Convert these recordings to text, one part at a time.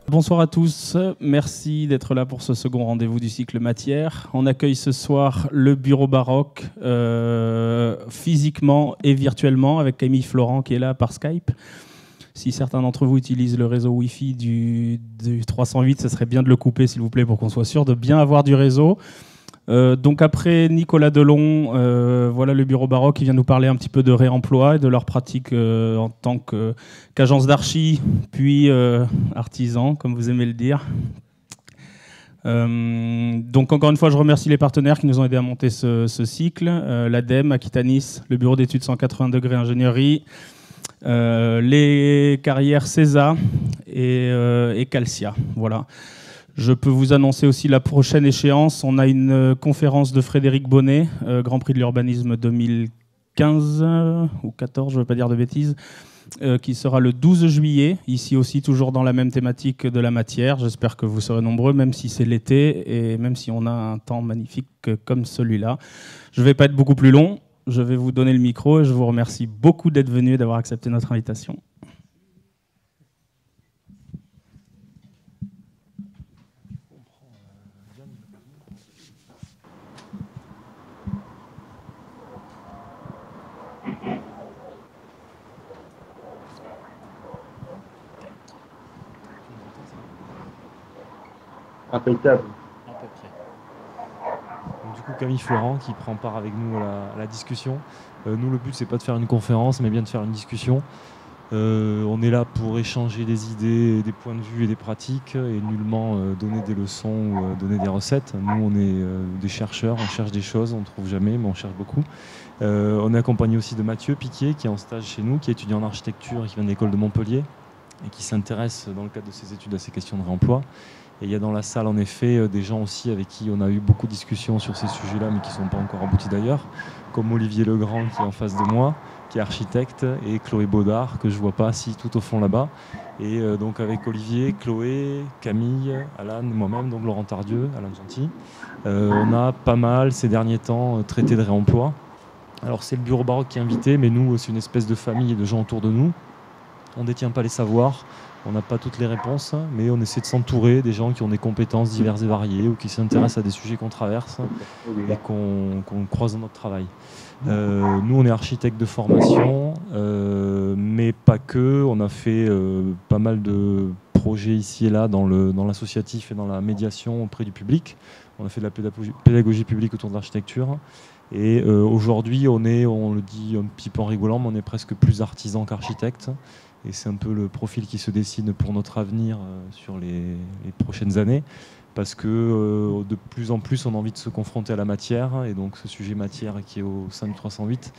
Bonsoir à tous, merci d'être là pour ce second rendez-vous du cycle Matière. On accueille ce soir le bureau baroque physiquement et virtuellement avec Camille Florent qui est là par Skype. Si certains d'entre vous utilisent le réseau Wi-Fi du 308, ce serait bien de le couper s'il vous plaît pour qu'on soit sûr de bien avoir du réseau. Donc après Nicolas Delon, voilà le bureau baroque qui vient nous parler un petit peu de réemploi et de leur pratique en tant qu'agence d'archi, puis artisan, comme vous aimez le dire. Donc encore une fois, je remercie les partenaires qui nous ont aidés à monter ce cycle, l'ADEME, Aquitanis, le bureau d'études 180 degrés ingénierie, les carrières CESA et Calcia. Voilà. Je peux vous annoncer aussi la prochaine échéance. On a une conférence de Frédéric Bonnet, Grand Prix de l'urbanisme 2015 ou 14, je ne veux pas dire de bêtises, qui sera le 12 juillet, ici aussi toujours dans la même thématique de la matière. J'espère que vous serez nombreux, même si c'est l'été et même si on a un temps magnifique comme celui-là. Je ne vais pas être beaucoup plus long. Je vais vous donner le micro et je vous remercie beaucoup d'être venus et d'avoir accepté notre invitation. Impeccable. Donc, du coup, Camille Florent qui prend part avec nous à la discussion. Nous, le but, c'est pas de faire une conférence, mais bien de faire une discussion. On est là pour échanger des idées, des points de vue et des pratiques, et nullement donner des leçons ou donner des recettes. Nous, on est des chercheurs, on cherche des choses, on ne trouve jamais, mais on cherche beaucoup. On est accompagné aussi de Mathieu Piquier, qui est en stage chez nous, qui est étudiant en architecture et qui vient de l'école de Montpellier, et qui s'intéresse dans le cadre de ses études à ces questions de réemploi. Et il y a dans la salle, en effet, des gens aussi avec qui on a eu beaucoup de discussions sur ces sujets-là, mais qui ne sont pas encore aboutis d'ailleurs, comme Olivier Legrand, qui est en face de moi, qui est architecte, et Chloé Baudard, que je ne vois pas assis tout au fond là-bas. Et donc avec Olivier, Chloé, Camille, Alan, moi-même, donc Laurent Tardieu, Alan Gentil, on a pas mal, ces derniers temps, traité de réemploi. Alors c'est le bureau baroque qui est invité, mais nous, c'est une espèce de famille et de gens autour de nous. On ne détient pas les savoirs. On n'a pas toutes les réponses, mais on essaie de s'entourer des gens qui ont des compétences diverses et variées ou qui s'intéressent à des sujets qu'on traverse et qu'on croise dans notre travail. Nous, on est architectes de formation, mais pas que. On a fait pas mal de projets ici et là dans l'associatif et dans la médiation auprès du public. On a fait de la pédagogie publique autour de l'architecture. Et aujourd'hui, on le dit un petit peu en rigolant, mais on est presque plus artisan qu'architecte. Et c'est un peu le profil qui se dessine pour notre avenir sur les prochaines années, parce que de plus en plus on a envie de se confronter à la matière, et donc ce sujet matière qui est au sein du 308,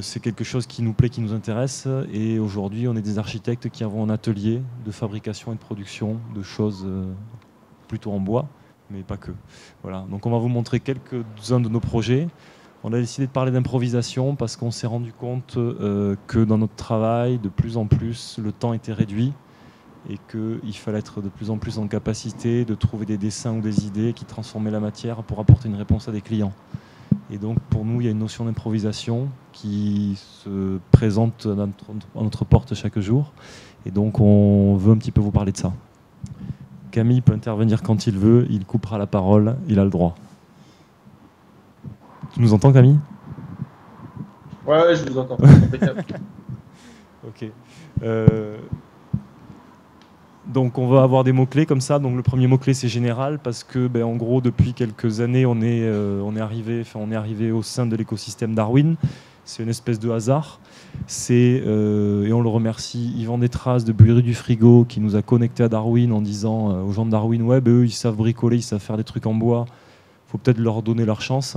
c'est quelque chose qui nous plaît, qui nous intéresse, et aujourd'hui on est des architectes qui avons un atelier de fabrication et de production de choses plutôt en bois, mais pas que. Voilà. Donc on va vous montrer quelques-uns de nos projets. On a décidé de parler d'improvisation parce qu'on s'est rendu compte que dans notre travail, de plus en plus, le temps était réduit et qu'il fallait être de plus en plus en capacité de trouver des dessins ou des idées qui transformaient la matière pour apporter une réponse à des clients. Et donc pour nous, il y a une notion d'improvisation qui se présente à notre porte chaque jour. Et donc on veut un petit peu vous parler de ça. Camille peut intervenir quand il veut, il coupera la parole, il a le droit. Tu nous entends, Camille ? Ouais, je vous entends. Ok. Donc on va avoir des mots-clés comme ça. Donc le premier mot-clé, c'est général, parce que en gros, depuis quelques années, on est arrivé au sein de l'écosystème Darwin. C'est une espèce de hasard. Et on le remercie, Yvan Détraz de Buerie du Frigo, qui nous a connectés à Darwin en disant aux gens de Darwin, ouais, eux, ils savent bricoler, ils savent faire des trucs en bois. Il faut peut-être leur donner leur chance.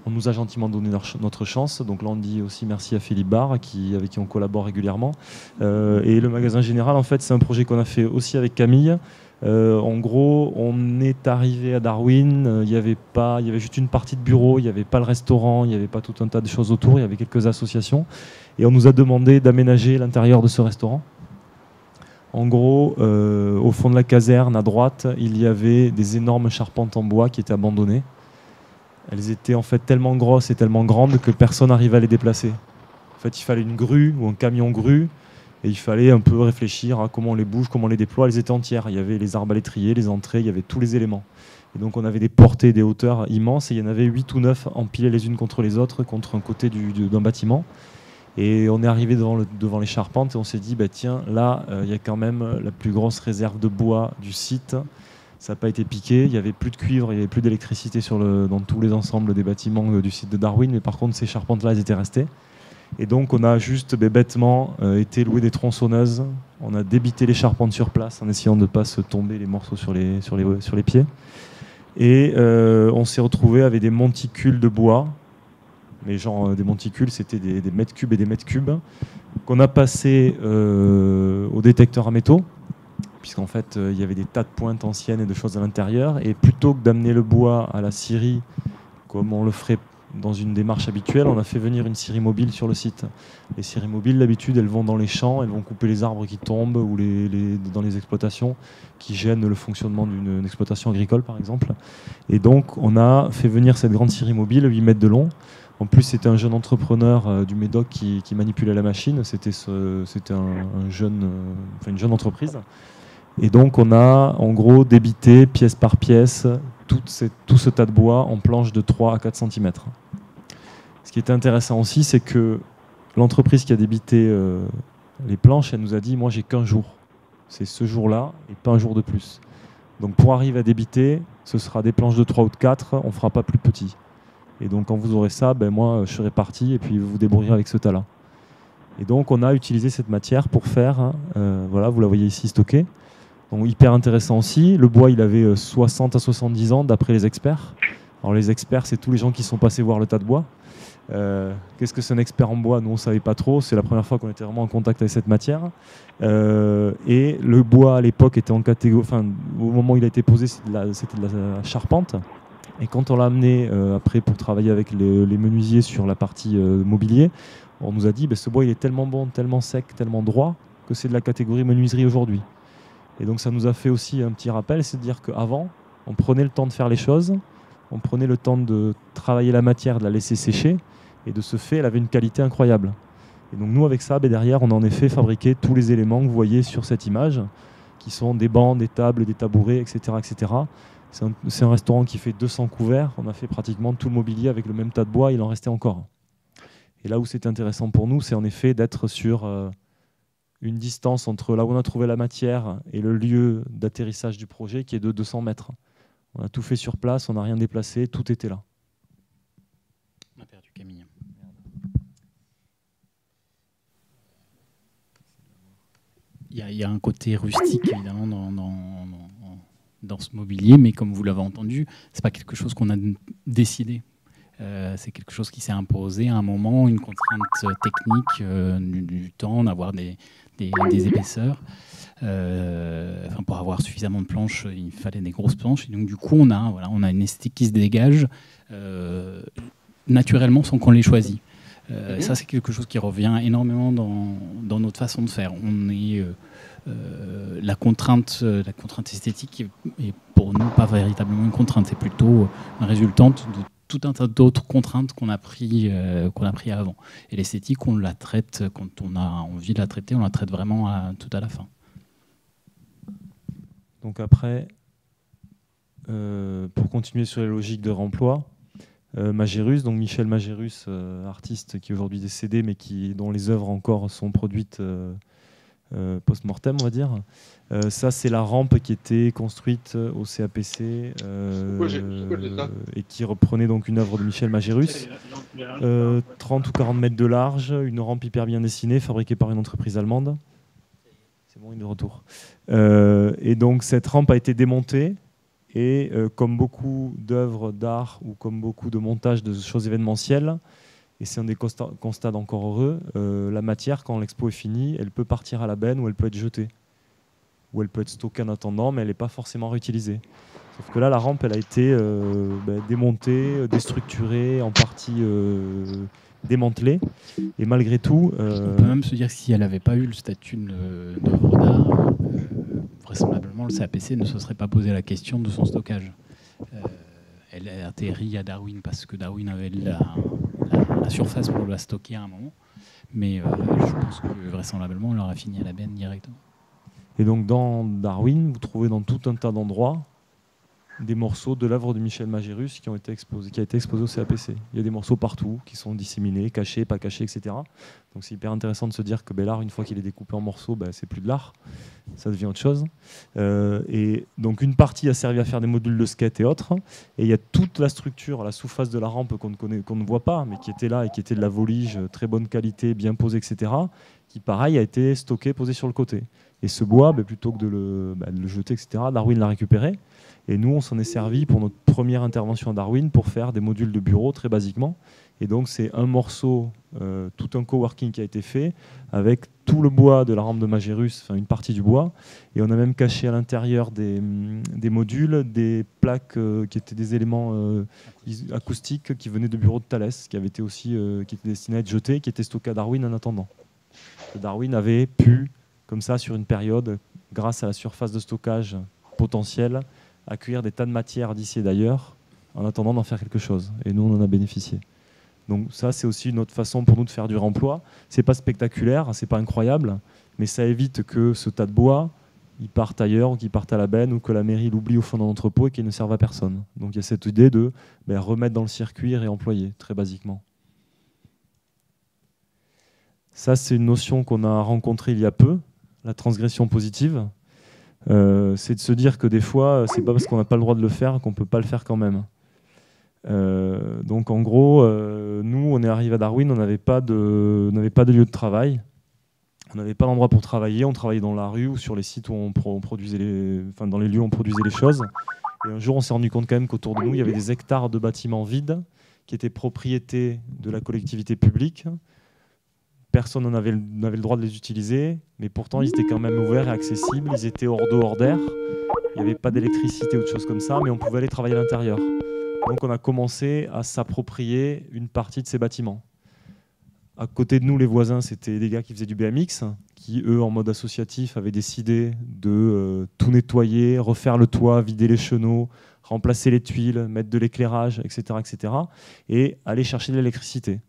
On nous a gentiment donné notre chance. Donc là, on dit aussi merci à Philippe Barre, avec qui on collabore régulièrement. Et le magasin général, en fait, c'est un projet qu'on a fait aussi avec Camille. En gros, on est arrivé à Darwin. Il y avait juste une partie de bureau. Il n'y avait pas le restaurant. Il n'y avait pas tout un tas de choses autour. Il y avait quelques associations. Et on nous a demandé d'aménager l'intérieur de ce restaurant. En gros, au fond de la caserne, à droite, il y avait des énormes charpentes en bois qui étaient abandonnées. Elles étaient en fait tellement grosses et tellement grandes que personne n'arrivait à les déplacer. En fait, il fallait une grue ou un camion grue Et il fallait un peu réfléchir à comment on les bouge, comment on les déploie. Elles étaient entières. Il y avait les arbalétriers, les entrées, il y avait tous les éléments. Et donc on avait des portées, des hauteurs immenses, et il y en avait 8 ou 9 empilées les unes contre les autres, contre un côté d'un bâtiment. Et on est arrivé devant les charpentes et on s'est dit, bah, tiens, là, il y a quand même la plus grosse réserve de bois du site. Ça n'a pas été piqué, il n'y avait plus de cuivre, il n'y avait plus d'électricité dans tous les ensembles des bâtiments du site de Darwin, mais par contre, ces charpentes-là, elles étaient restées. Et donc, on a juste bêtement été louer des tronçonneuses. On a débité les charpentes sur place en essayant de ne pas se tomber les morceaux sur les pieds. Et on s'est retrouvé avec des monticules de bois. Mais genre des monticules, c'était des mètres cubes et des mètres cubes qu'on a passé au détecteur à métaux, puisqu'en fait il y avait des tas de pointes anciennes et de choses à l'intérieur. Et plutôt que d'amener le bois à la scierie, comme on le ferait dans une démarche habituelle, on a fait venir une scierie mobile sur le site. Les scieries mobiles, d'habitude, elles vont dans les champs, elles vont couper les arbres qui tombent ou dans les exploitations qui gênent le fonctionnement d'une exploitation agricole, par exemple. Et donc, on a fait venir cette grande scierie mobile, 8 mètres de long. En plus, c'était un jeune entrepreneur du Médoc qui manipulait la machine. C'était une jeune entreprise. Et donc, on a en gros débité pièce par pièce tout ce tas de bois en planches de 3 à 4 cm. Ce qui était intéressant aussi, c'est que l'entreprise qui a débité les planches, elle nous a dit, moi, j'ai qu'un jour. C'est ce jour-là et pas un jour de plus. Donc, pour arriver à débiter, ce sera des planches de 3 ou de 4, on ne fera pas plus petit. Et donc, quand vous aurez ça, ben, moi, je serai parti et puis vous vous débrouillerez avec ce tas-là. Et donc, on a utilisé cette matière pour faire, voilà, vous la voyez ici stockée. Donc, hyper intéressant aussi. Le bois, il avait 60 à 70 ans, d'après les experts. Alors, les experts, c'est tous les gens qui sont passés voir le tas de bois. Qu'est-ce que c'est un expert en bois? Nous, on ne savait pas trop. C'est la première fois qu'on était vraiment en contact avec cette matière. Et le bois, à l'époque, était en catégorie... Enfin, au moment où il a été posé, c'était de la charpente. Et quand on l'a amené après pour travailler avec les menuisiers sur la partie mobilier, on nous a dit ce bois il est tellement bon, tellement sec, tellement droit que c'est de la catégorie menuiserie aujourd'hui. Et donc ça nous a fait aussi un petit rappel, c'est de dire qu'avant, on prenait le temps de faire les choses, on prenait le temps de travailler la matière, de la laisser sécher, et de ce fait, elle avait une qualité incroyable. Et donc nous, avec ça, derrière, on a en effet fabriqué tous les éléments que vous voyez sur cette image, qui sont des bancs, des tables, des tabourets, etc. etc. C'est un restaurant qui fait 200 couverts. On a fait pratiquement tout le mobilier avec le même tas de bois. Il en restait encore. Et là où c'est intéressant pour nous, c'est en effet d'être sur une distance entre là où on a trouvé la matière et le lieu d'atterrissage du projet qui est de 200 mètres. On a tout fait sur place, on n'a rien déplacé, tout était là. On a perdu Camille. Il y a un côté rustique, évidemment, dans ce mobilier, mais comme vous l'avez entendu, ce n'est pas quelque chose qu'on a décidé. C'est quelque chose qui s'est imposé à un moment, une contrainte technique du temps, d'avoir des épaisseurs. Pour avoir suffisamment de planches, il fallait des grosses planches. Et donc, du coup, on a une esthétique qui se dégage naturellement sans qu'on l'ait choisi. Ça, c'est quelque chose qui revient énormément dans notre façon de faire. La contrainte esthétique est pour nous pas véritablement une contrainte, c'est plutôt une résultante de tout un tas d'autres contraintes qu'on a pris avant. Et l'esthétique, on la traite quand on a envie de la traiter, on la traite vraiment tout à la fin. Donc après, pour continuer sur les logiques de remploi, Magérus, donc Michel Magérus, artiste qui est aujourd'hui décédé, mais dont les œuvres encore sont produites post-mortem, on va dire. Ça, c'est la rampe qui était construite au CAPC et qui reprenait donc une œuvre de Michel Magérus. 30 ou 40 mètres de large, une rampe hyper bien dessinée, fabriquée par une entreprise allemande. C'est bon, il est de retour. Et donc, cette rampe a été démontée. Et comme beaucoup d'œuvres d'art ou comme beaucoup de montages de choses événementielles, et c'est un des constats d'Encore Heureux, la matière, quand l'expo est finie, elle peut partir à la benne ou elle peut être jetée. Ou elle peut être stockée en attendant, mais elle n'est pas forcément réutilisée. Sauf que là, la rampe, elle a été démontée, déstructurée, en partie démantelée. Et malgré tout... On peut même se dire que si elle n'avait pas eu le statut d'œuvre d'art, vraisemblablement, le CAPC ne se serait pas posé la question de son stockage. Elle a atterri à Darwin parce que Darwin avait la surface pour la stocker à un moment. Mais je pense que vraisemblablement, on l'aura fini à la benne directement. Et donc dans Darwin, vous trouvez dans tout un tas d'endroits des morceaux de l'œuvre de Michel Magérus qui a été exposé au CAPC. Il y a des morceaux partout qui sont disséminés, cachés, pas cachés, etc. Donc c'est hyper intéressant de se dire que l'art, une fois qu'il est découpé en morceaux, c'est plus de l'art, ça devient autre chose. Et donc une partie a servi à faire des modules de skate et autres. Et il y a toute la structure, la sous-face de la rampe qu'on ne voit pas, mais qui était là et qui était de la volige, très bonne qualité, bien posée, etc. Qui pareil a été stocké, posé sur le côté. Et ce bois, plutôt que de le jeter, etc., Darwin l'a récupéré. Et nous, on s'en est servi pour notre première intervention à Darwin pour faire des modules de bureau très basiquement. Et donc, c'est un morceau, tout un coworking qui a été fait avec tout le bois de la rampe de Magérus, enfin une partie du bois. Et on a même caché à l'intérieur des modules des plaques qui étaient des éléments acoustiques qui venaient de bureaux de Thalès, qui avaient été aussi qui étaient destinés à être jetés, qui étaient stockés à Darwin en attendant. Darwin avait pu, comme ça, sur une période, grâce à la surface de stockage potentielle, accueillir des tas de matières d'ici et d'ailleurs en attendant d'en faire quelque chose. Et nous, on en a bénéficié. Donc ça, c'est aussi une autre façon pour nous de faire du remploi. C'est pas spectaculaire, c'est pas incroyable, mais ça évite que ce tas de bois, il parte ailleurs, ou qu'il parte à la benne, ou que la mairie l'oublie au fond d'un entrepôt et qu'il ne serve à personne. Donc il y a cette idée de remettre dans le circuit et réemployer, très basiquement. Ça, c'est une notion qu'on a rencontrée il y a peu, la transgression positive. C'est de se dire que des fois, c'est pas parce qu'on n'a pas le droit de le faire qu'on peut pas le faire quand même. Donc en gros, nous, on est arrivé à Darwin, on n'avait pas de lieu de travail, on n'avait pas d'endroit pour travailler, on travaillait dans la rue ou sur les sites où on produisait dans les lieux où on produisait les choses. Et un jour, on s'est rendu compte quand même qu'autour de nous, il y avait des hectares de bâtiments vides qui étaient propriété de la collectivité publique. Personne n'avait le droit de les utiliser, mais pourtant ils étaient quand même ouverts et accessibles, ils étaient hors d'eau, hors d'air, il n'y avait pas d'électricité ou de choses comme ça, mais on pouvait aller travailler à l'intérieur. Donc on a commencé à s'approprier une partie de ces bâtiments. À côté de nous, les voisins, c'était des gars qui faisaient du BMX, qui eux, en mode associatif, avaient décidé de tout nettoyer, refaire le toit, vider les chenaux, remplacer les tuiles, mettre de l'éclairage, etc., etc., et aller chercher de l'électricité.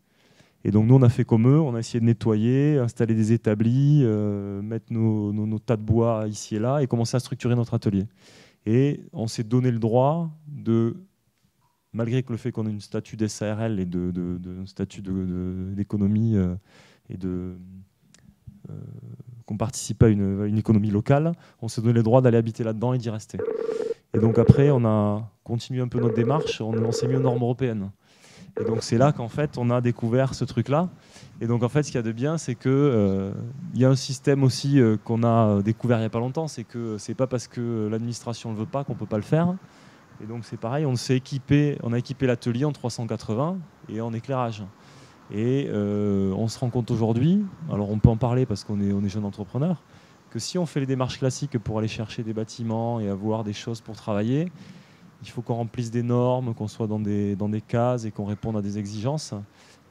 Et donc nous, on a fait comme eux, on a essayé de nettoyer, installer des établis, mettre nos tas de bois ici et là, et commencer à structurer notre atelier. Et on s'est donné le droit de, malgré que le fait qu'on ait une statut d'SARL et un statut d'économie et qu'on participe à une économie locale, on s'est donné le droit d'aller habiter là-dedans et d'y rester. Et donc après, on a continué un peu notre démarche, on s'est mis aux normes européennes. Et donc c'est là qu'en fait on a découvert ce truc-là. Et donc en fait ce qu'il y a de bien, c'est que y a un système aussi qu'on a découvert il n'y a pas longtemps, c'est que c'est pas parce que l'administration ne le veut pas qu'on peut pas le faire. Et donc c'est pareil, on a équipé l'atelier en 380 et en éclairage. Et on se rend compte aujourd'hui, alors on peut en parler parce qu'on est jeunes entrepreneurs, que si on fait les démarches classiques pour aller chercher des bâtiments et avoir des choses pour travailler, il faut qu'on remplisse des normes, qu'on soit dans des cases et qu'on réponde à des exigences.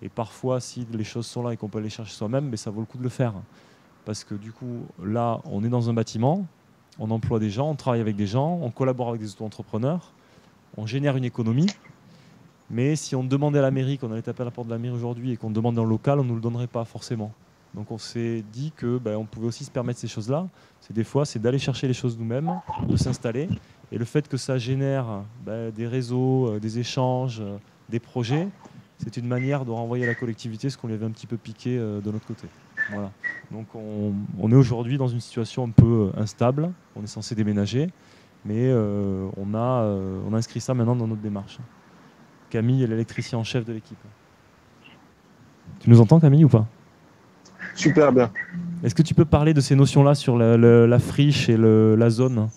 Et parfois, si les choses sont là et qu'on peut les chercher soi-même, mais ça vaut le coup de le faire. Parce que du coup, là, on est dans un bâtiment, on emploie des gens, on travaille avec des gens, on collabore avec des auto-entrepreneurs, on génère une économie. Mais si on demandait à la mairie, qu'on allait taper à la porte de la mairie aujourd'hui et qu'on demande dans le local, on ne nous le donnerait pas forcément. Donc on s'est dit que on pouvait aussi se permettre ces choses-là. Des fois, c'est d'aller chercher les choses nous-mêmes, de s'installer. Et le fait que ça génère des réseaux, des échanges, des projets, c'est une manière de renvoyer à la collectivité ce qu'on lui avait un petit peu piqué de notre côté. Voilà. Donc on est aujourd'hui dans une situation un peu instable. On est censé déménager, mais on a inscrit ça maintenant dans notre démarche. Camille est l'électricien en chef de l'équipe. Tu nous entends, Camille, ou pas ? Super bien. Est-ce que tu peux parler de ces notions-là sur la friche et la zone ?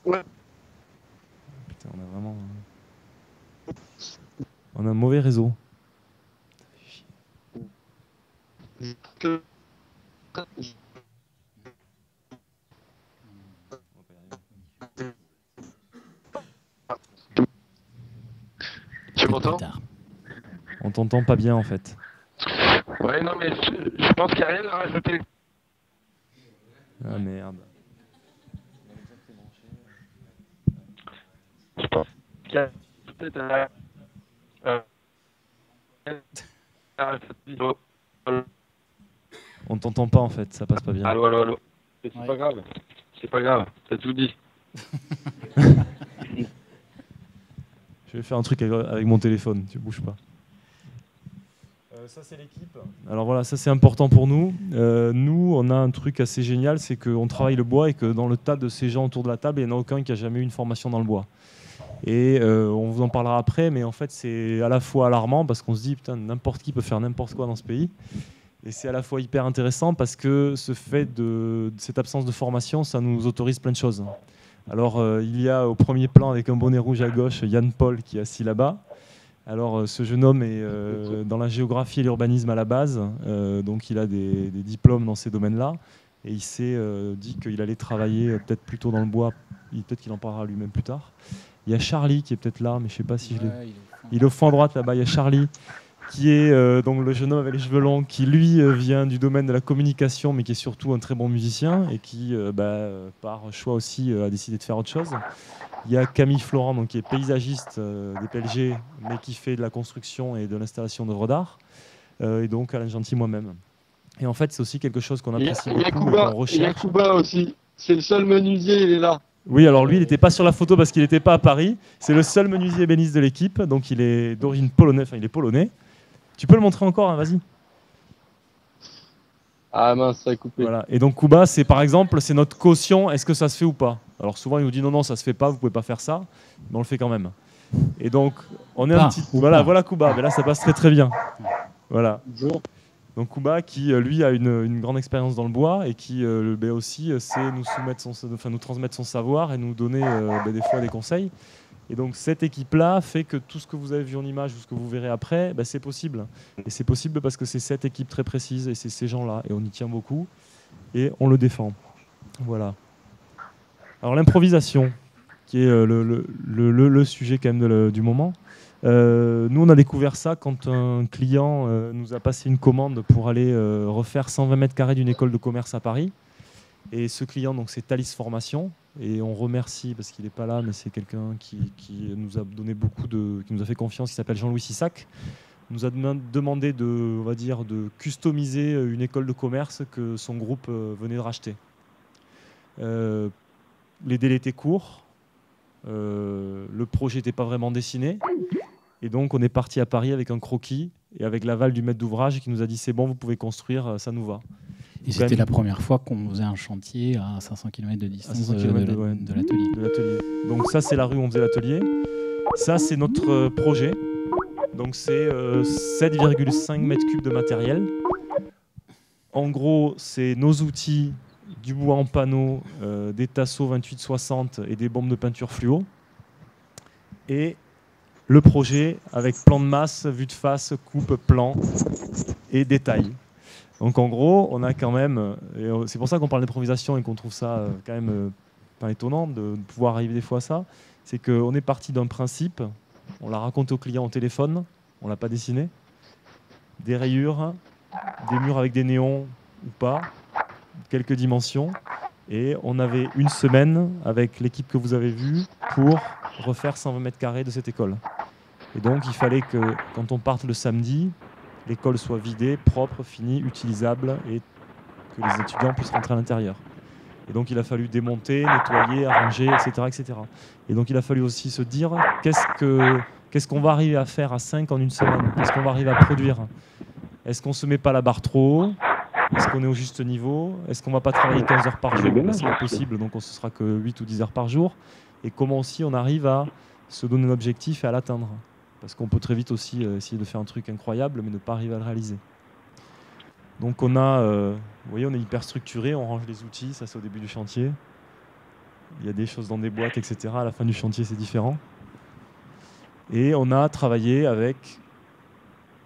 Ouais. Putain, on a un mauvais réseau. Tu m'entends ? On t'entend pas bien en fait. Ouais, non, mais je pense qu'il n'y a rien à rajouter. Ah merde. Je pense qu'il y a peut-être On t'entend pas en fait, ça passe pas bien. Allô, allô, allô. C'est Ouais. pas grave. C'est pas grave, t'as tout dit. Je vais faire un truc avec mon téléphone, tu bouges pas. Ça c'est l'équipe. Alors voilà, ça c'est important pour nous. Nous, on a un truc assez génial, c'est qu'on travaille le bois et que dans le tas de ces gens autour de la table, il n'y en a aucun qui a jamais eu une formation dans le bois. Et on vous en parlera après, mais en fait c'est à la fois alarmant parce qu'on se dit putain, n'importe qui peut faire n'importe quoi dans ce pays. Et c'est à la fois hyper intéressant parce que ce fait de cette absence de formation, ça nous autorise plein de choses. Alors il y a au premier plan avec un bonnet rouge à gauche Yann Paul qui est assis là-bas. Alors ce jeune homme est dans la géographie et l'urbanisme à la base, donc il a des diplômes dans ces domaines-là. Et il s'est dit qu'il allait travailler peut-être plutôt dans le bois, peut-être qu'il en parlera lui-même plus tard. Il y a Charlie qui est peut-être là, mais je ne sais pas si je l'ai. Il est au fond à droite là-bas, il y a Charlie qui est donc le jeune homme avec les cheveux longs, qui lui vient du domaine de la communication, mais qui est surtout un très bon musicien et qui, par choix aussi, a décidé de faire autre chose. Il y a Camille Florent, donc, qui est paysagiste des PLG, mais qui fait de la construction et de l'installation d'œuvres d'art. Et donc Alain Gentil, moi-même. Et en fait, c'est aussi quelque chose qu'on apprécie beaucoup et qu'on Il y a recherche. Kuba aussi. C'est le seul menuisier, il est là. Oui, alors lui, il n'était pas sur la photo parce qu'il n'était pas à Paris. C'est le seul menuisier ébéniste de l'équipe, donc il est d'origine polonaise, enfin il est polonais. Tu peux le montrer encore, hein, vas-y. Ah mince, ça a coupé. Voilà. Et donc Kuba, c'est par exemple, c'est notre caution, est-ce que ça se fait ou pas? Alors souvent, il nous dit non, non, ça se fait pas, vous pouvez pas faire ça, mais on le fait quand même. Et donc, on est un petit... Voilà Kuba, mais là, ça passe très très bien. Voilà. Bonjour. Donc Kuba qui lui a une grande expérience dans le bois et qui aussi sait nous transmettre son savoir et nous donner des fois des conseils. Et donc cette équipe-là fait que tout ce que vous avez vu en image ou ce que vous verrez après, c'est possible. Et c'est possible parce que c'est cette équipe très précise et c'est ces gens-là. Et on y tient beaucoup et on le défend. Voilà. Alors l'improvisation, qui est le sujet quand même du moment. Nous, on a découvert ça quand un client nous a passé une commande pour aller refaire 120 mètres carrés d'une école de commerce à Paris. Et ce client, donc, c'est Thalys Formation. Et on remercie, parce qu'il n'est pas là, mais c'est quelqu'un qui nous a donné qui nous a fait confiance, qui s'appelle Jean-Louis Sissac. Nous a demandé on va dire, de customiser une école de commerce que son groupe venait de racheter. Les délais étaient courts. Le projet n'était pas vraiment dessiné. Et donc, on est parti à Paris avec un croquis et avec l'aval du maître d'ouvrage qui nous a dit c'est bon, vous pouvez construire, ça nous va. Et c'était la première fois qu'on faisait un chantier à 500 km de distance de l'atelier. Donc ça, c'est la rue où on faisait l'atelier. Ça, c'est notre projet. Donc c'est 7,5 mètres cubes de matériel. En gros, c'est nos outils, du bois en panneau, des tasseaux 28-60 et des bombes de peinture fluo. Et le projet avec plan de masse, vue de face, coupe, plan et détail. Donc en gros, on a quand même, et c'est pour ça qu'on parle d'improvisation et qu'on trouve ça quand même pas étonnant de pouvoir arriver des fois à ça, c'est qu'on est parti d'un principe, on l'a raconté au client au téléphone, on l'a pas dessiné, des rayures, des murs avec des néons ou pas, quelques dimensions, et on avait une semaine avec l'équipe que vous avez vue pour refaire 120 mètres carrés de cette école. Et donc il fallait que quand on parte le samedi, l'école soit vidée, propre, finie, utilisable et que les étudiants puissent rentrer à l'intérieur. Et donc il a fallu démonter, nettoyer, arranger, etc., etc. Et donc il a fallu aussi se dire qu'est-ce qu'on va arriver à faire à 5 en une semaine? Qu'est-ce qu'on va arriver à produire? Est-ce qu'on ne se met pas la barre trop haut? Est-ce qu'on est au juste niveau? Est-ce qu'on ne va pas travailler 15 heures par jour? Ce n'est pas possible, donc on ne sera que 8 ou 10 heures par jour. Et comment aussi on arrive à se donner un objectif et à l'atteindre? Parce qu'on peut très vite aussi essayer de faire un truc incroyable, mais ne pas arriver à le réaliser. Donc on a, vous voyez, on est hyper structuré, on range les outils, ça c'est au début du chantier. Il y a des choses dans des boîtes, etc. À la fin du chantier, c'est différent. Et on a travaillé avec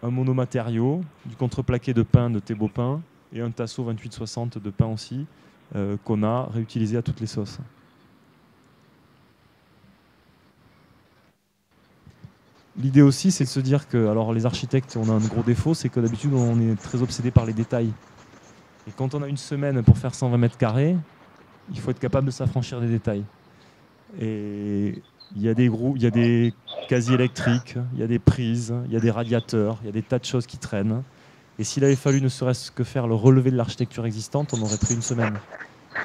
un monomatériau, du contreplaqué de pin de Thébopin et un tasseau 28-60 de pin aussi, qu'on a réutilisé à toutes les sauces. L'idée aussi, c'est de se dire que, alors les architectes, on a un gros défaut, c'est que d'habitude, on est très obsédé par les détails. Et quand on a une semaine pour faire 120 mètres carrés, il faut être capable de s'affranchir des détails. Et il y a des quasi électriques, il y a des prises, il y a des radiateurs, il y a des tas de choses qui traînent. Et s'il avait fallu ne serait-ce que faire le relevé de l'architecture existante, on aurait pris une semaine.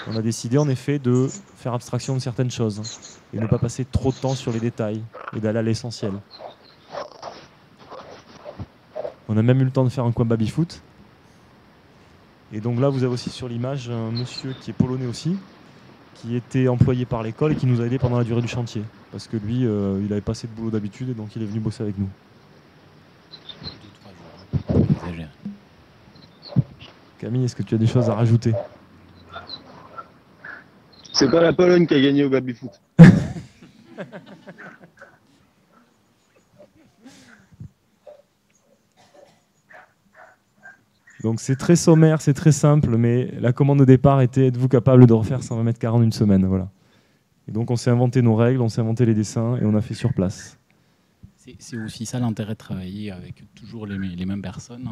On a décidé en effet de faire abstraction de certaines choses et ne pas passer trop de temps sur les détails et d'aller à l'essentiel. On a même eu le temps de faire un coin baby-foot. Et donc là, vous avez aussi sur l'image un monsieur qui est polonais aussi, qui était employé par l'école et qui nous a aidés pendant la durée du chantier. Parce que lui, il avait pas assez de boulot d'habitude et donc il est venu bosser avec nous. 2-3 jours. Exagère. Camille, est-ce que tu as des choses à rajouter? C'est pas la Pologne qui a gagné au baby-foot. Donc c'est très sommaire, c'est très simple, mais la commande de départ était: êtes-vous capable de refaire 120 mètres carrés en une semaine? Voilà. Et donc on s'est inventé nos règles, on s'est inventé les dessins et on a fait sur place. C'est aussi ça l'intérêt de travailler avec toujours les mêmes personnes.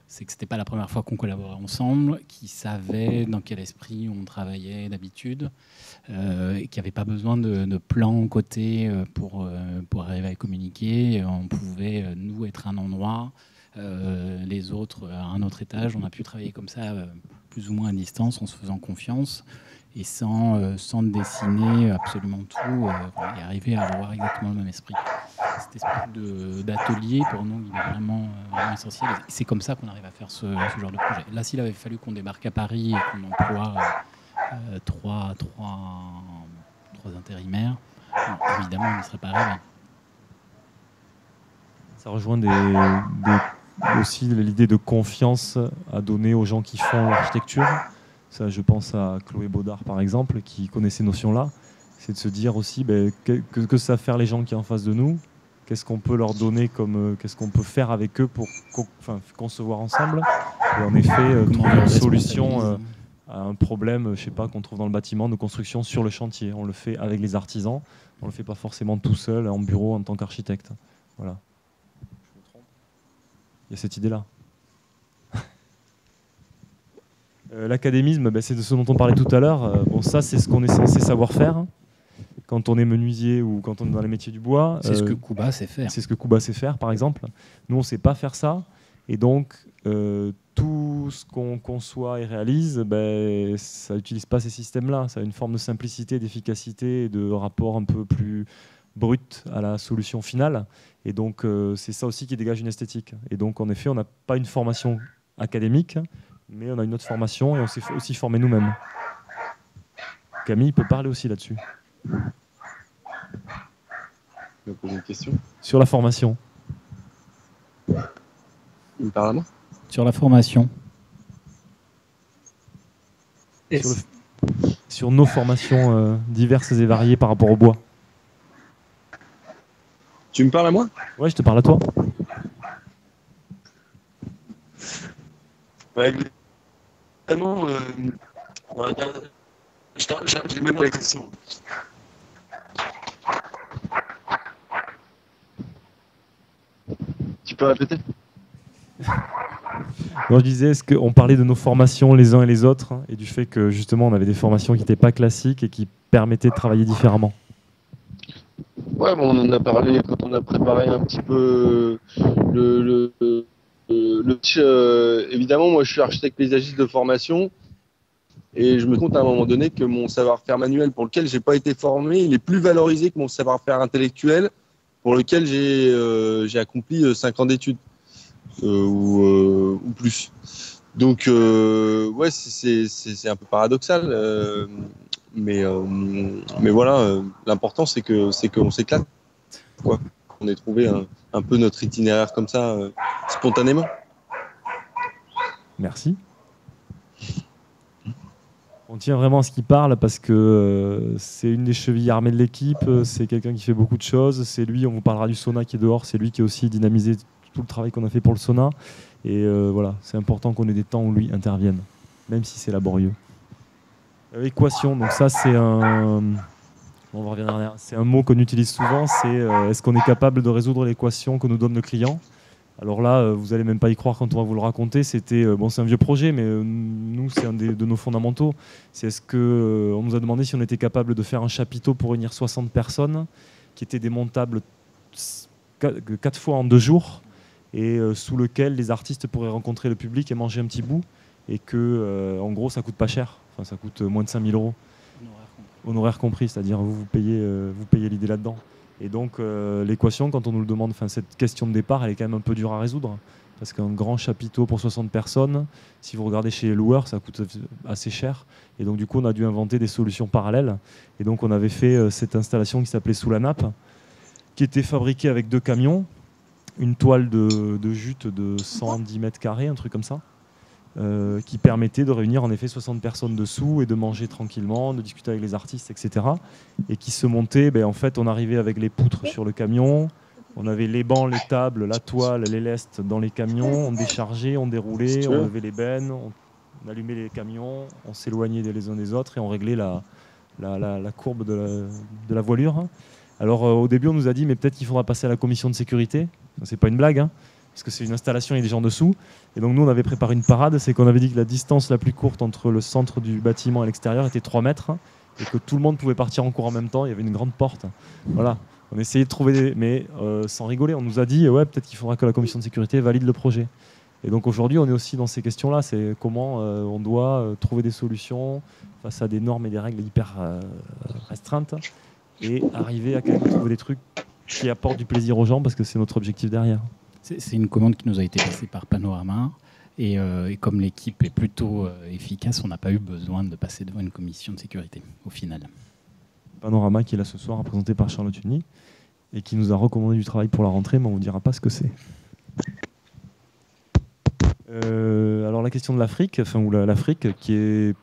C'est que c'était pas la première fois qu'on collaborait ensemble, qui savaient dans quel esprit on travaillait d'habitude, et qu'il n'y avait pas besoin de plan côté pour arriver à communiquer. On pouvait, nous, être un endroit, les autres à un autre étage. On a pu travailler comme ça, plus ou moins à distance, en se faisant confiance et sans dessiner absolument tout, et arriver à avoir exactement le même esprit. Cet esprit d'atelier, pour nous, il est vraiment essentiel. Et c'est comme ça qu'on arrive à faire ce genre de projet. Là, s'il avait fallu qu'on débarque à Paris et qu'on emploie trois intérimaires, évidemment, on ne serait pas arrivé. Ça rejoint aussi l'idée de confiance à donner aux gens qui font l'architecture. Ça, je pense à Chloé Baudard, par exemple, qui connaît ces notions-là. C'est de se dire aussi que savent faire les gens qui sont en face de nous. Qu'est-ce qu'on peut leur donner, qu'est-ce qu'on peut faire avec eux pour concevoir ensemble. Et en effet, trouver une solution à un problème, je sais pas, qu'on trouve dans le bâtiment de construction sur le chantier. On le fait avec les artisans. On le fait pas forcément tout seul en bureau en tant qu'architecte. Voilà. Je me trompe. Il y a cette idée-là. L'académisme, c'est de ce dont on parlait tout à l'heure. Bon, ça, c'est ce qu'on est censé savoir faire quand on est menuisier ou quand on est dans les métiers du bois. C'est ce que Kuba sait faire. C'est ce que Kuba sait faire, par exemple. Nous, on ne sait pas faire ça. Et donc, tout ce qu'on conçoit et réalise, ça n'utilise pas ces systèmes-là. Ça a une forme de simplicité, d'efficacité et de rapport un peu plus brut à la solution finale. Et donc, c'est ça aussi qui dégage une esthétique. Et donc, en effet, on n'a pas une formation académique, mais on a une autre formation et on s'est aussi formé nous-mêmes. Camille peut parler aussi là-dessus. Tu vas poser une question? Sur la formation. Il me parle à moi? Sur la formation. Sur nos formations diverses et variées par rapport au bois. Tu me parles à moi? Ouais, je te parle à toi. Ouais, vraiment, j'ai même la question. Tu peux répéter? Non, je disais, est-ce qu'on parlait de nos formations les uns et les autres et du fait que justement on avait des formations qui n'étaient pas classiques et qui permettaient de travailler différemment? Ouais, bon, on en a parlé quand on a préparé un petit peu le pitch. Évidemment, moi je suis architecte paysagiste de formation et je me rends compte à un moment donné que mon savoir-faire manuel pour lequel j'ai pas été formé, il est plus valorisé que mon savoir-faire intellectuel pour lequel j'ai accompli 5 ans d'études ou plus. Donc ouais, c'est un peu paradoxal. Mais voilà, l'important c'est qu'on s'éclate, quoi. On ait trouvé un peu notre itinéraire comme ça, spontanément. Merci. On tient vraiment à ce qu'il parle parce que c'est une des chevilles armées de l'équipe, c'est quelqu'un qui fait beaucoup de choses, c'est lui, on vous parlera du sauna qui est dehors, c'est lui qui a aussi dynamisé tout le travail qu'on a fait pour le sauna. Et voilà, c'est important qu'on ait des temps où lui intervienne, même si c'est laborieux. Équation, donc ça c'est un mot qu'on utilise souvent, c'est est-ce qu'on est capable de résoudre l'équation que nous donne le client? Alors là, vous n'allez même pas y croire quand on va vous le raconter, c'est un vieux projet, mais nous c'est un de nos fondamentaux. C'est on nous a demandé si on était capable de faire un chapiteau pour réunir 60 personnes, qui était démontable 4 fois en 2 jours, et sous lequel les artistes pourraient rencontrer le public et manger un petit bout, et que en gros ça coûte pas cher, enfin, ça coûte moins de 5 000 €. Honoraires compris, c'est-à-dire vous payez l'idée là-dedans. Et donc l'équation, quand on nous le demande, cette question de départ, elle est quand même un peu dure à résoudre. Parce qu'un grand chapiteau pour 60 personnes, si vous regardez chez les loueurs, ça coûte assez cher. Et donc du coup, on a dû inventer des solutions parallèles. Et donc on avait fait cette installation qui s'appelait Sous la nappe, qui était fabriquée avec 2 camions, une toile de jute de 110 mètres carrés, un truc comme ça, qui permettait de réunir en effet 60 personnes dessous et de manger tranquillement, de discuter avec les artistes, etc. Et qui se montait, en fait, on arrivait avec les poutres sur le camion. On avait les bancs, les tables, la toile, les lestes dans les camions, on déchargeait, on déroulait, on levait les bennes, on allumait les camions, on s'éloignait les uns des autres et on réglait la courbe de la voilure. Alors au début on nous a dit mais peut-être qu'il faudra passer à la commission de sécurité, c'est pas une blague, hein, parce que c'est une installation et des gens dessous. Et donc nous on avait préparé une parade, c'est qu'on avait dit que la distance la plus courte entre le centre du bâtiment et l'extérieur était 3 mètres et que tout le monde pouvait partir en cours en même temps, il y avait une grande porte. Voilà. On essayait de trouver, mais sans rigoler, on nous a dit ouais, peut-être qu'il faudra que la commission de sécurité valide le projet. Et donc aujourd'hui, on est aussi dans ces questions-là, c'est comment on doit trouver des solutions face à des normes et des règles hyper restreintes et arriver à quand même trouver des trucs qui apportent du plaisir aux gens parce que c'est notre objectif derrière. C'est une commande qui nous a été passée par Panorama et comme l'équipe est plutôt efficace, on n'a pas eu besoin de passer devant une commission de sécurité au final. Panorama qui est là ce soir, représenté par Charlotte Uni, et qui nous a recommandé du travail pour la rentrée, mais on ne vous dira pas ce que c'est. Alors la question de l'Afrique, l'Afrique qui est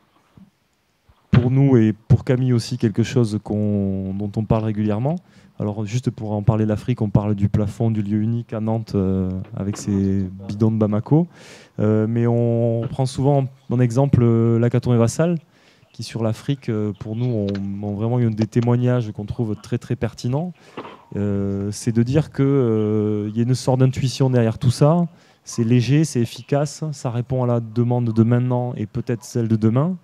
pour nous et pour Camille aussi quelque chose dont on parle régulièrement. Alors juste pour en parler de l'Afrique, on parle du plafond du lieu unique à Nantes avec ses bidons de Bamako, mais on prend souvent en exemple l'Hackathon et Vassal, qui sur l'Afrique, pour nous, ont vraiment eu des témoignages qu'on trouve très très pertinents. C'est de dire qu'il y a une sorte d'intuition derrière tout ça. C'est léger, c'est efficace, ça répond à la demande de maintenant et peut-être celle de demain.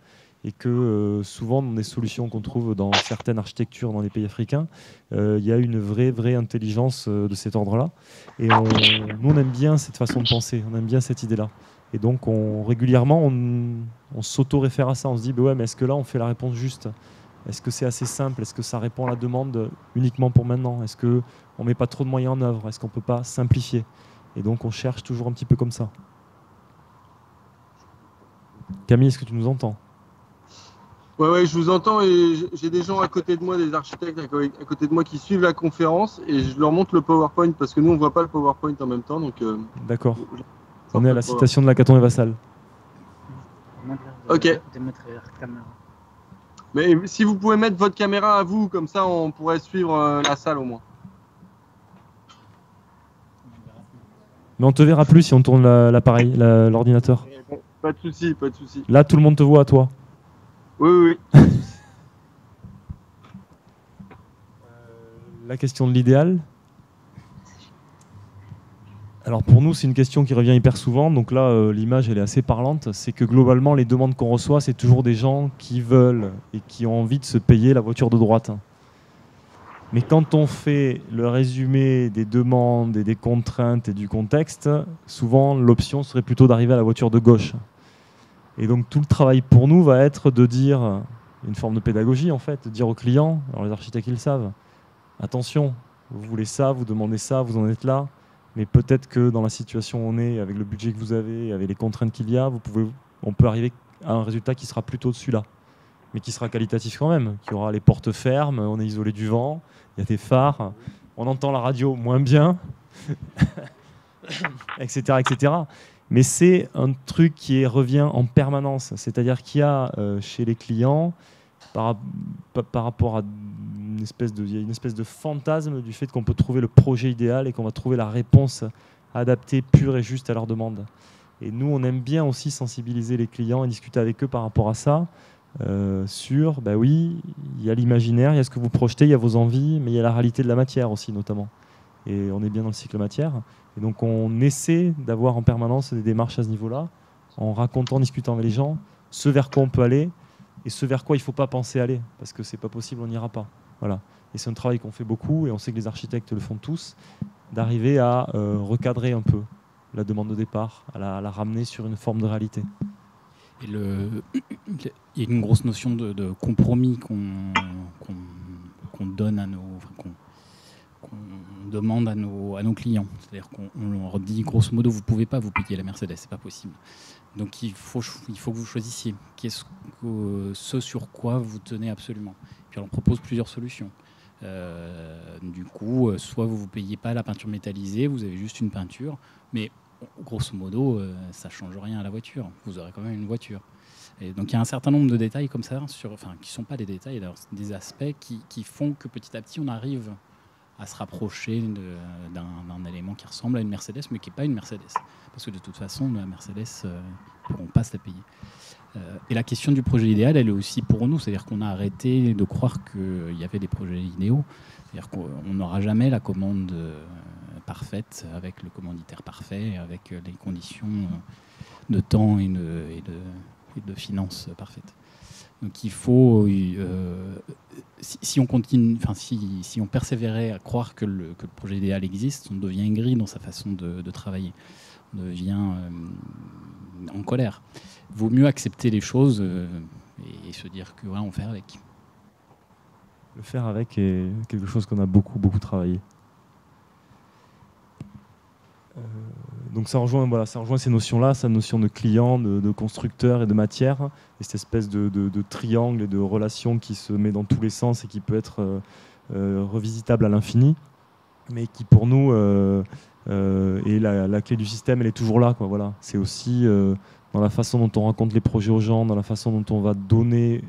Et que souvent, dans des solutions qu'on trouve dans certaines architectures dans les pays africains, il y a une vraie intelligence de cet ordre-là. Et nous, on aime bien cette façon de penser, on aime bien cette idée-là. Et donc, régulièrement, on s'auto-réfère à ça. On se dit, ouais, mais est-ce que là, on fait la réponse juste? Est-ce que c'est assez simple? Est-ce que ça répond à la demande uniquement pour maintenant? Est-ce qu'on ne met pas trop de moyens en œuvre? Est-ce qu'on ne peut pas simplifier? Et donc, on cherche toujours un petit peu comme ça. Camille, est-ce que tu nous entends? Ouais, je vous entends et j'ai des gens à côté de moi, des architectes à côté de moi qui suivent la conférence et je leur montre le PowerPoint parce que nous, on ne voit pas le PowerPoint en même temps. D'accord. On est à la citation de l'Hackathon et Vassal. Ok. Mais si vous pouvez mettre votre caméra à vous, comme ça on pourrait suivre la salle au moins. Mais on te verra plus si on tourne l'appareil, l'ordinateur. Pas de souci, pas de souci. Là, tout le monde te voit à toi. Oui. La question de l'idéal. Alors pour nous, c'est une question qui revient hyper souvent. Donc là, l'image, elle est assez parlante. C'est que globalement, les demandes qu'on reçoit, c'est toujours des gens qui veulent et qui ont envie de se payer la voiture de droite. Mais quand on fait le résumé des demandes et des contraintes et du contexte, souvent, l'option serait plutôt d'arriver à la voiture de gauche. Et donc tout le travail pour nous va être de dire, une forme de pédagogie en fait, de dire aux clients, alors les architectes ils le savent, attention, vous voulez ça, vous demandez ça, vous en êtes là, mais peut-être que dans la situation où on est, avec le budget que vous avez, avec les contraintes qu'il y a, on peut arriver à un résultat qui sera plutôt celui-là, mais qui sera qualitatif quand même, qui aura les portes fermes, on est isolé du vent, il y a des phares, on entend la radio moins bien, etc., etc. Mais c'est un truc qui revient en permanence. C'est-à-dire qu'il y a chez les clients, par rapport à une espèce de fantasme du fait qu'on peut trouver le projet idéal et qu'on va trouver la réponse adaptée, pure et juste à leur demande. Et nous, on aime bien aussi sensibiliser les clients et discuter avec eux par rapport à ça, sur, oui, il y a l'imaginaire, il y a ce que vous projetez, il y a vos envies, mais il y a la réalité de la matière aussi, notamment. Et on est bien dans le cycle matière. Et donc on essaie d'avoir en permanence des démarches à ce niveau-là, en racontant, en discutant avec les gens, ce vers quoi on peut aller et ce vers quoi il ne faut pas penser aller, parce que c'est pas possible, on n'ira pas. Voilà. Et c'est un travail qu'on fait beaucoup, et on sait que les architectes le font tous, d'arriver à recadrer un peu la demande de départ, à la ramener sur une forme de réalité. Et il y a une grosse notion de compromis qu'on donne qu'on demande à nos clients. C'est-à-dire qu'on leur dit grosso modo, vous ne pouvez pas vous payer la Mercedes, c'est pas possible. Donc il faut que vous choisissiez ce sur quoi vous tenez absolument. Puis on propose plusieurs solutions. Du coup, soit vous ne payez pas la peinture métallisée, vous avez juste une peinture, mais grosso modo, ça ne change rien à la voiture. Vous aurez quand même une voiture. Et donc il y a un certain nombre de détails comme ça, qui ne sont pas des détails, des aspects qui font que petit à petit on arrive à se rapprocher d'un élément qui ressemble à une Mercedes, mais qui n'est pas une Mercedes. Parce que de toute façon, la Mercedes, ils ne pourront pas se la payer. Et la question du projet idéal, elle est aussi pour nous. C'est-à-dire qu'on a arrêté de croire qu'il y avait des projets idéaux. C'est-à-dire qu'on n'aura jamais la commande parfaite, avec le commanditaire parfait, avec les conditions de temps et de finances parfaites. Donc il faut, si on continue, si on persévérait à croire que le projet idéal existe, on devient aigri dans sa façon de travailler. On devient en colère. Il vaut mieux accepter les choses et se dire que voilà, on fait avec. Le faire avec est quelque chose qu'on a beaucoup travaillé. Donc ça rejoint ces notions-là, cette notion de client, de constructeur et de matière, et cette espèce de triangle et de relation qui se met dans tous les sens et qui peut être revisitable à l'infini, mais qui pour nous est la clé du système, elle est toujours là, quoi, voilà. C'est aussi dans la façon dont on raconte les projets aux gens, dans la façon dont on va donner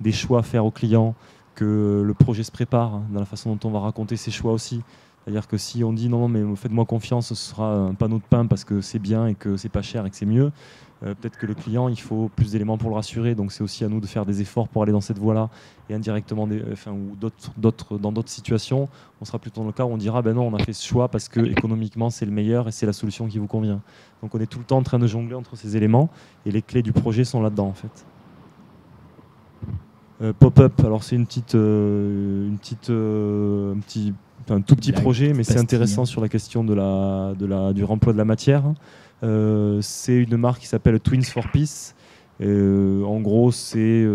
des choix à faire aux clients, que le projet se prépare, hein, dans la façon dont on va raconter ses choix aussi. C'est-à-dire que si on dit non, mais faites-moi confiance, ce sera un panneau de pain parce que c'est bien et que c'est pas cher et que c'est mieux, peut-être que le client, il faut plus d'éléments pour le rassurer. Donc c'est aussi à nous de faire des efforts pour aller dans cette voie-là, et indirectement, ou dans d'autres situations, on sera plutôt dans le cas où on dira ben non, on a fait ce choix parce que économiquement c'est le meilleur et c'est la solution qui vous convient. Donc on est tout le temps en train de jongler entre ces éléments, et les clés du projet sont là-dedans en fait. Pop-up, alors c'est un tout petit projet, mais c'est intéressant sur la question du remploi de la matière. C'est une marque qui s'appelle Twins for Peace. En gros, c'est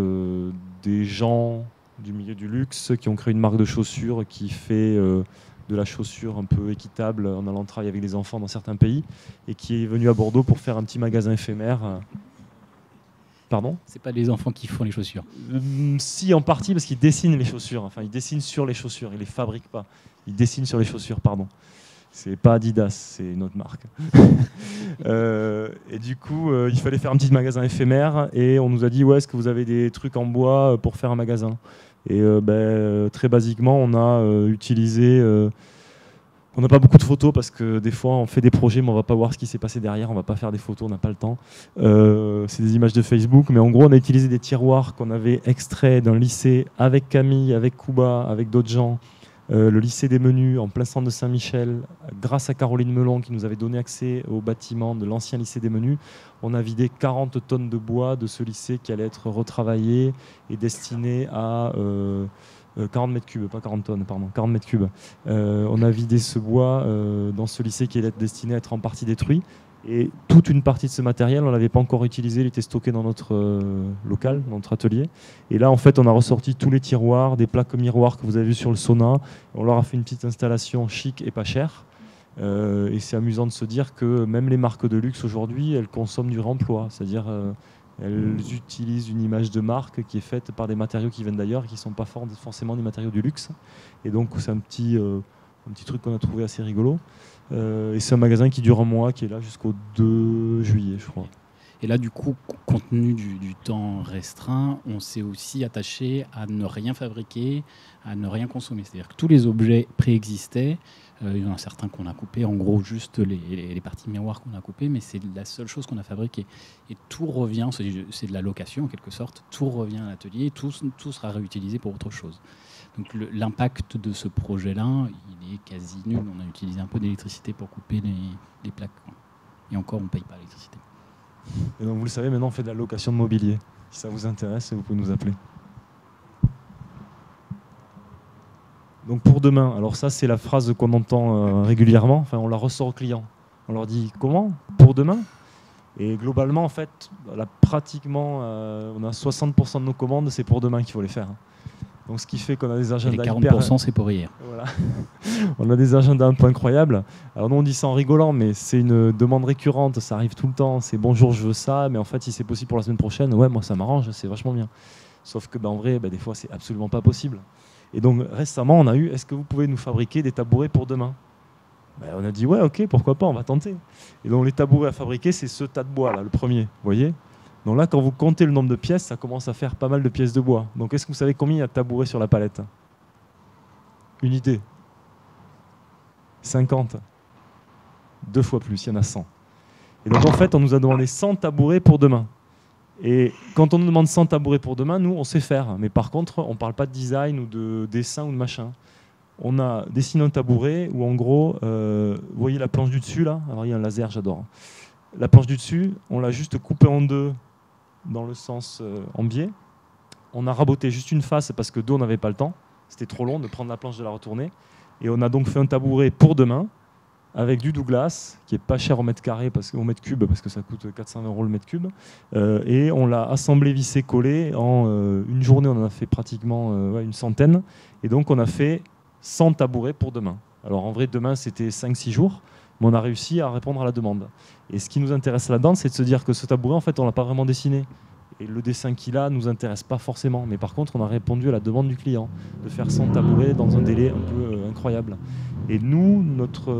des gens du milieu du luxe qui ont créé une marque de chaussures qui fait de la chaussure un peu équitable en allant travailler avec des enfants dans certains pays, et qui est venu à Bordeaux pour faire un petit magasin éphémère. Pardon ? C'est pas les enfants qui font les chaussures. Si, en partie, parce qu'ils dessinent les chaussures. Enfin, ils dessinent sur les chaussures, ils les fabriquent pas. Ils dessinent sur les chaussures, pardon. C'est pas Adidas, c'est une autre marque. Et du coup, il fallait faire un petit magasin éphémère, et on nous a dit, ouais, est-ce que vous avez des trucs en bois pour faire un magasin ? Et très basiquement, on a utilisé... on n'a pas beaucoup de photos parce que des fois on fait des projets mais on ne va pas voir ce qui s'est passé derrière, on ne va pas faire des photos, on n'a pas le temps. C'est des images de Facebook, mais en gros on a utilisé des tiroirs qu'on avait extraits d'un lycée avec Camille, avec Kuba, avec d'autres gens. Le lycée des menus en plein centre de Saint-Michel, grâce à Caroline Melon qui nous avait donné accès au bâtiment de l'ancien lycée des menus. On a vidé 40 tonnes de bois de ce lycée qui allait être retravaillé et destiné à... 40 mètres cubes, pas 40 tonnes, pardon, 40 mètres cubes. On a vidé ce bois dans ce lycée qui allait être destiné à être en partie détruit. Et toute une partie de ce matériel, on ne l'avait pas encore utilisé, il était stocké dans notre local, dans notre atelier. Et là, en fait, on a ressorti tous les tiroirs, des plaques miroirs que vous avez vus sur le sauna. On leur a fait une petite installation chic et pas chère. Et c'est amusant de se dire que même les marques de luxe aujourd'hui, elles consomment du réemploi. C'est-à-dire... elles utilisent une image de marque qui est faite par des matériaux qui viennent d'ailleurs et qui ne sont pas forcément des matériaux du luxe. Et donc c'est un petit truc qu'on a trouvé assez rigolo. Et c'est un magasin qui dure un mois, qui est là jusqu'au 2 juillet, je crois. Et là, du coup, compte tenu du temps restreint, on s'est aussi attaché à ne rien fabriquer, à ne rien consommer. C'est-à-dire que tous les objets préexistaient. Il y en a certains qu'on a coupés, en gros juste les parties miroirs qu'on a coupées, mais c'est la seule chose qu'on a fabriquée. Et tout revient, c'est de la location en quelque sorte, tout revient à l'atelier, tout sera réutilisé pour autre chose. Donc l'impact de ce projet-là, il est quasi nul. On a utilisé un peu d'électricité pour couper les plaques. Et encore, on ne paye pas l'électricité. Et donc vous le savez, maintenant on fait de la location de mobilier. Si ça vous intéresse, vous pouvez nous appeler. Donc pour demain, alors ça c'est la phrase qu'on entend régulièrement, enfin on la ressort aux clients. On leur dit comment? Pour demain? Et globalement en fait, pratiquement on a 60% de nos commandes, c'est pour demain qu'il faut les faire. Donc ce qui fait qu'on a des agendas et les 40% c'est pour hier. Voilà. On a des agendas un peu incroyables. Alors nous on dit ça en rigolant, mais c'est une demande récurrente, ça arrive tout le temps. C'est bonjour, je veux ça, mais en fait si c'est possible pour la semaine prochaine, ouais moi ça m'arrange, c'est vachement bien. Sauf que en vrai, des fois c'est absolument pas possible. Et donc récemment on a eu, est-ce que vous pouvez nous fabriquer des tabourets pour demain? On a dit ouais ok, pourquoi pas, on va tenter. Et donc les tabourets à fabriquer, c'est ce tas de bois là, le premier, vous voyez. Donc là, quand vous comptez le nombre de pièces, ça commence à faire pas mal de pièces de bois. Donc est-ce que vous savez combien il y a de tabourets sur la palette? Une idée? 50. 2 fois plus, il y en a 100. Et donc en fait, on nous a demandé 100 tabourets pour demain. Et quand on nous demande 100 tabourets pour demain, nous, on sait faire. Mais par contre, on ne parle pas de design ou de dessin ou de machin. On a dessiné un tabouret où en gros, vous voyez la planche du dessus là? Alors il y a un laser, j'adore. La planche du dessus, on l'a juste coupée en deux dans le sens en biais. On a raboté juste une face parce que deux, on n'avait pas le temps. C'était trop long de prendre la planche et de la retourner. Et on a donc fait un tabouret pour demain avec du Douglas, qui est pas cher au mètre carré, au mètre cube, parce que ça coûte 420 € le mètre cube. Et on l'a assemblé, vissé, collé. En une journée, on en a fait pratiquement une centaine. Et donc, on a fait 100 tabourets pour demain. Alors en vrai, demain, c'était 5-6 jours. Mais on a réussi à répondre à la demande. Et ce qui nous intéresse là-dedans, c'est de se dire que ce tabouret, en fait, on ne l'a pas vraiment dessiné. Et le dessin qu'il a ne nous intéresse pas forcément. Mais par contre, on a répondu à la demande du client de faire 100 tabourets dans un délai un peu incroyable. Et nous, notre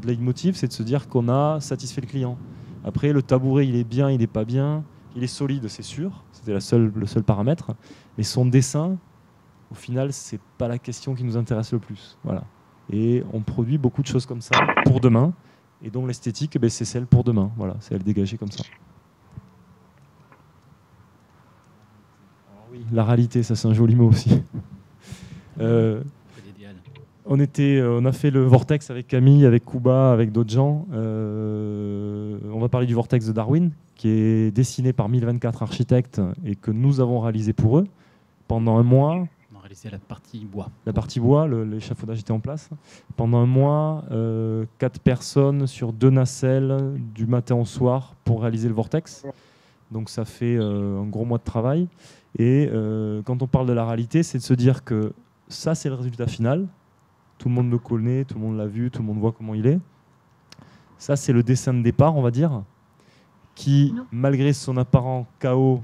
leitmotiv, c'est de se dire qu'on a satisfait le client. Après, le tabouret, il est bien, il n'est pas bien. Il est solide, c'est sûr. C'était le seul paramètre. Mais son dessin, au final, ce n'est pas la question qui nous intéresse le plus. Voilà. Et on produit beaucoup de choses comme ça pour demain. Et donc l'esthétique, c'est celle pour demain. Voilà, c'est elle dégagée comme ça. Alors, oui, la réalité, ça c'est un joli mot aussi. On a fait le Vortex avec Camille, avec Kuba, avec d'autres gens. On va parler du Vortex de Darwin, qui est dessiné par 1024 architectes et que nous avons réalisé pour eux pendant un mois. C'est la partie bois. La partie bois, l'échafaudage était en place. Pendant un mois, 4 personnes sur 2 nacelles du matin au soir pour réaliser le vortex. Donc ça fait un gros mois de travail. Et quand on parle de la réalité, c'est de se dire que ça, c'est le résultat final. Tout le monde le connaît, tout le monde l'a vu, tout le monde voit comment il est. Ça, c'est le dessin de départ, on va dire, qui, malgré son apparent chaos,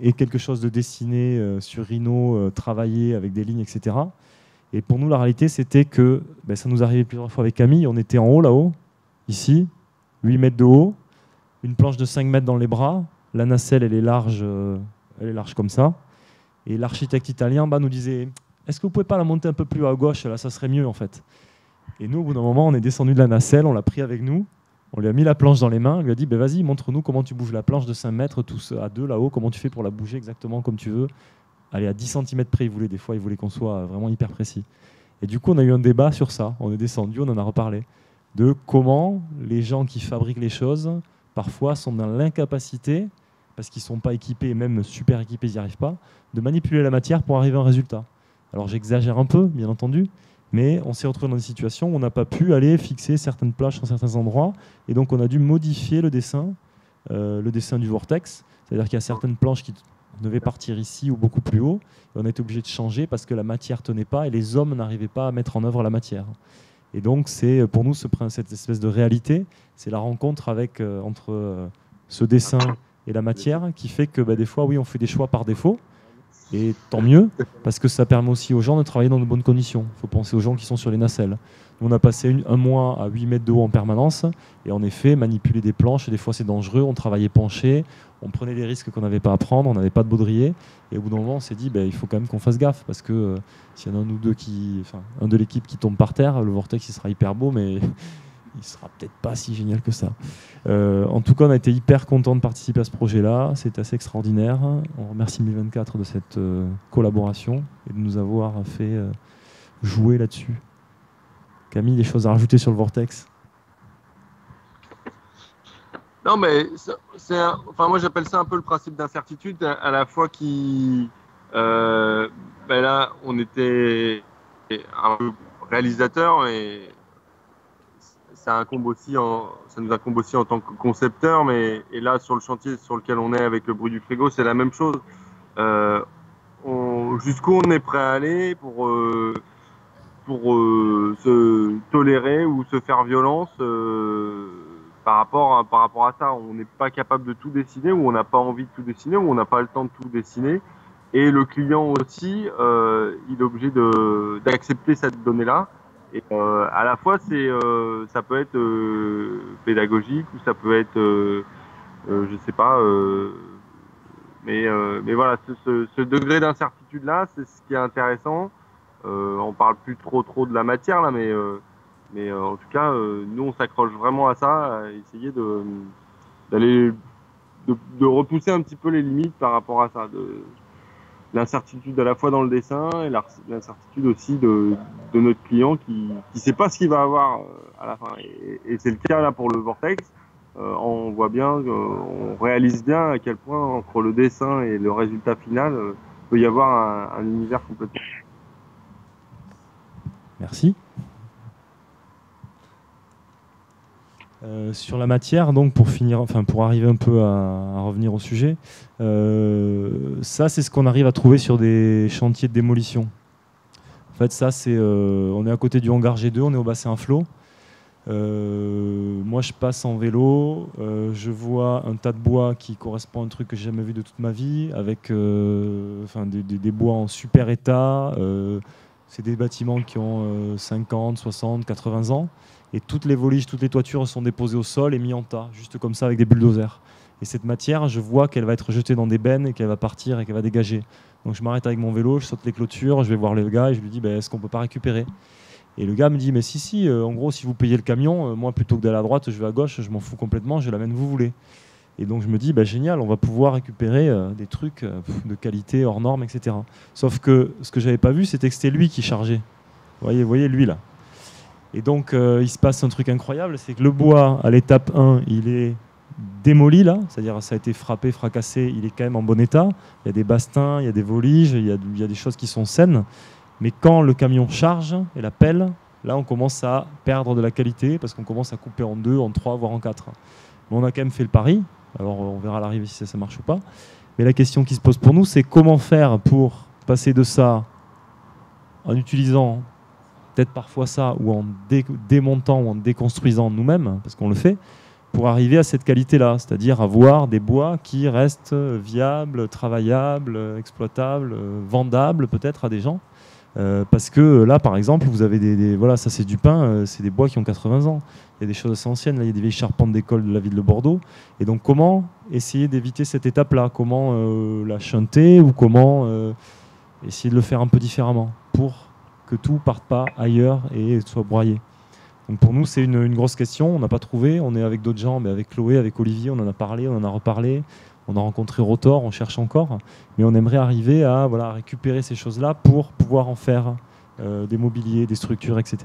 et quelque chose de dessiné sur Rhino, travaillé avec des lignes, etc. Et pour nous, la réalité, c'était que ça nous arrivait plusieurs fois avec Camille. On était en haut, là-haut, ici, 8 mètres de haut, une planche de 5 mètres dans les bras. La nacelle, elle est large comme ça. Et l'architecte italien nous disait « Est-ce que vous ne pouvez pas la monter un peu plus à gauche? Là, ça serait mieux, en fait. » Et nous, au bout d'un moment, on est descendu de la nacelle, on l'a pris avec nous. On lui a mis la planche dans les mains, on lui a dit vas-y, montre-nous comment tu bouges la planche de 5 mètres, tous à 2 là-haut, comment tu fais pour la bouger exactement comme tu veux. Allez, à 10 cm près, des fois, il voulait qu'on soit vraiment hyper précis. Et du coup, on a eu un débat sur ça. On est descendu, on en a reparlé. De comment les gens qui fabriquent les choses, parfois, sont dans l'incapacité, parce qu'ils ne sont pas équipés, même super équipés, ils n'y arrivent pas, de manipuler la matière pour arriver à un résultat. Alors j'exagère un peu, bien entendu, mais on s'est retrouvé dans des situations où on n'a pas pu aller fixer certaines plages dans certains endroits. Et donc on a dû modifier le dessin du vortex. C'est-à-dire qu'il y a certaines planches qui devaient partir ici ou beaucoup plus haut. Et on a été obligé de changer parce que la matière ne tenait pas et les hommes n'arrivaient pas à mettre en œuvre la matière. Et donc c'est pour nous cette espèce de réalité, c'est la rencontre entre ce dessin et la matière qui fait que des fois, oui, on fait des choix par défaut. Et tant mieux, parce que ça permet aussi aux gens de travailler dans de bonnes conditions. Il faut penser aux gens qui sont sur les nacelles. Nous, on a passé un mois à 8 mètres de haut en permanence, et en effet, manipuler des planches, des fois c'est dangereux, on travaillait penché, on prenait des risques qu'on n'avait pas à prendre, on n'avait pas de baudrier, et au bout d'un moment, on s'est dit, il faut quand même qu'on fasse gaffe, parce que s'il y en a un ou deux un de l'équipe qui tombe par terre, le vortex il sera hyper beau, mais il sera peut-être pas si génial que ça. En tout cas, on a été hyper contents de participer à ce projet-là. C'est assez extraordinaire. On remercie 1024 de cette collaboration et de nous avoir fait jouer là-dessus. Camille, des choses à rajouter sur le Vortex? Non, mais moi j'appelle ça un peu le principe d'incertitude, à la fois qui... là, on était un peu réalisateur, et ça nous incombe aussi en tant que concepteur, et là, sur le chantier sur lequel on est avec le bruit du frigo, c'est la même chose. Jusqu'où on est prêt à aller pour se tolérer ou se faire violence par rapport à ça. On n'est pas capable de tout dessiner, ou on n'a pas envie de tout dessiner, ou on n'a pas le temps de tout dessiner. Et le client aussi, il est obligé d'accepter cette donnée-là. Et à la fois, ça peut être pédagogique, ou ça peut être, je sais pas, mais voilà, ce degré d'incertitude-là, c'est ce qui est intéressant. On parle plus trop de la matière là, mais en tout cas, nous on s'accroche vraiment à ça, à essayer de repousser un petit peu les limites par rapport à ça, l'incertitude à la fois dans le dessin et l'incertitude aussi de notre client qui sait pas ce qu'il va avoir à la fin. Et c'est le cas là pour le Vortex. On voit bien, on réalise bien à quel point entre le dessin et le résultat final, peut y avoir un univers complètement. Merci. Sur la matière, donc pour arriver un peu à revenir au sujet, ça c'est ce qu'on arrive à trouver sur des chantiers de démolition. En fait, ça c'est, on est à côté du hangar G2, on est au bassin à flot. Moi je passe en vélo, je vois un tas de bois qui correspond à un truc que j'ai jamais vu de toute ma vie, avec des bois en super état. C'est des bâtiments qui ont 50, 60, 80 ans. Et toutes les voliges, toutes les toitures sont déposées au sol et mis en tas, juste comme ça avec des bulldozers. Et cette matière, je vois qu'elle va être jetée dans des bennes et qu'elle va partir et qu'elle va dégager. Donc je m'arrête avec mon vélo, je saute les clôtures, je vais voir le gars et je lui dis est-ce qu'on peut pas récupérer? Et le gars me dit mais si, en gros si vous payez le camion, moi plutôt que d'aller à droite, je vais à gauche, je m'en fous complètement, je l'amène où vous voulez. Et donc je me dis génial, on va pouvoir récupérer des trucs de qualité hors normes, etc. Sauf que ce que j'avais pas vu, c'était que c'était lui qui chargeait. Vous voyez lui là. Et donc il se passe un truc incroyable, c'est que le bois à l'étape 1, il est démoli là, c'est-à-dire ça a été frappé, fracassé, il est quand même en bon état. Il y a des bastins, il y a des voliges, il y a des choses qui sont saines. Mais quand le camion charge et la pelle, là on commence à perdre de la qualité parce qu'on commence à couper en 2, en 3, voire en 4. Mais on a quand même fait le pari, alors on verra à l'arrivée si ça marche ou pas. Mais la question qui se pose pour nous, c'est comment faire pour passer de ça en utilisant peut-être parfois ça, ou en démontant ou en déconstruisant nous-mêmes, parce qu'on le fait, pour arriver à cette qualité-là, c'est-à-dire avoir des bois qui restent viables, travaillables, exploitables, vendables peut-être à des gens. Parce que là, par exemple, vous avez voilà, ça c'est du pin, c'est des bois qui ont 80 ans. Il y a des choses assez anciennes, là, il y a des vieilles charpentes d'école de la ville de Bordeaux. Et donc, comment essayer d'éviter cette étape-là? Comment la shunter, ou comment essayer de le faire un peu différemment pour que tout parte pas ailleurs et soit broyé? Donc pour nous, c'est une grosse question. On n'a pas trouvé. On est avec d'autres gens, mais avec Chloé, avec Olivier, on en a parlé, on en a reparlé. On a rencontré Rotor, on cherche encore. Mais on aimerait arriver à récupérer ces choses-là pour pouvoir en faire des mobiliers, des structures, etc.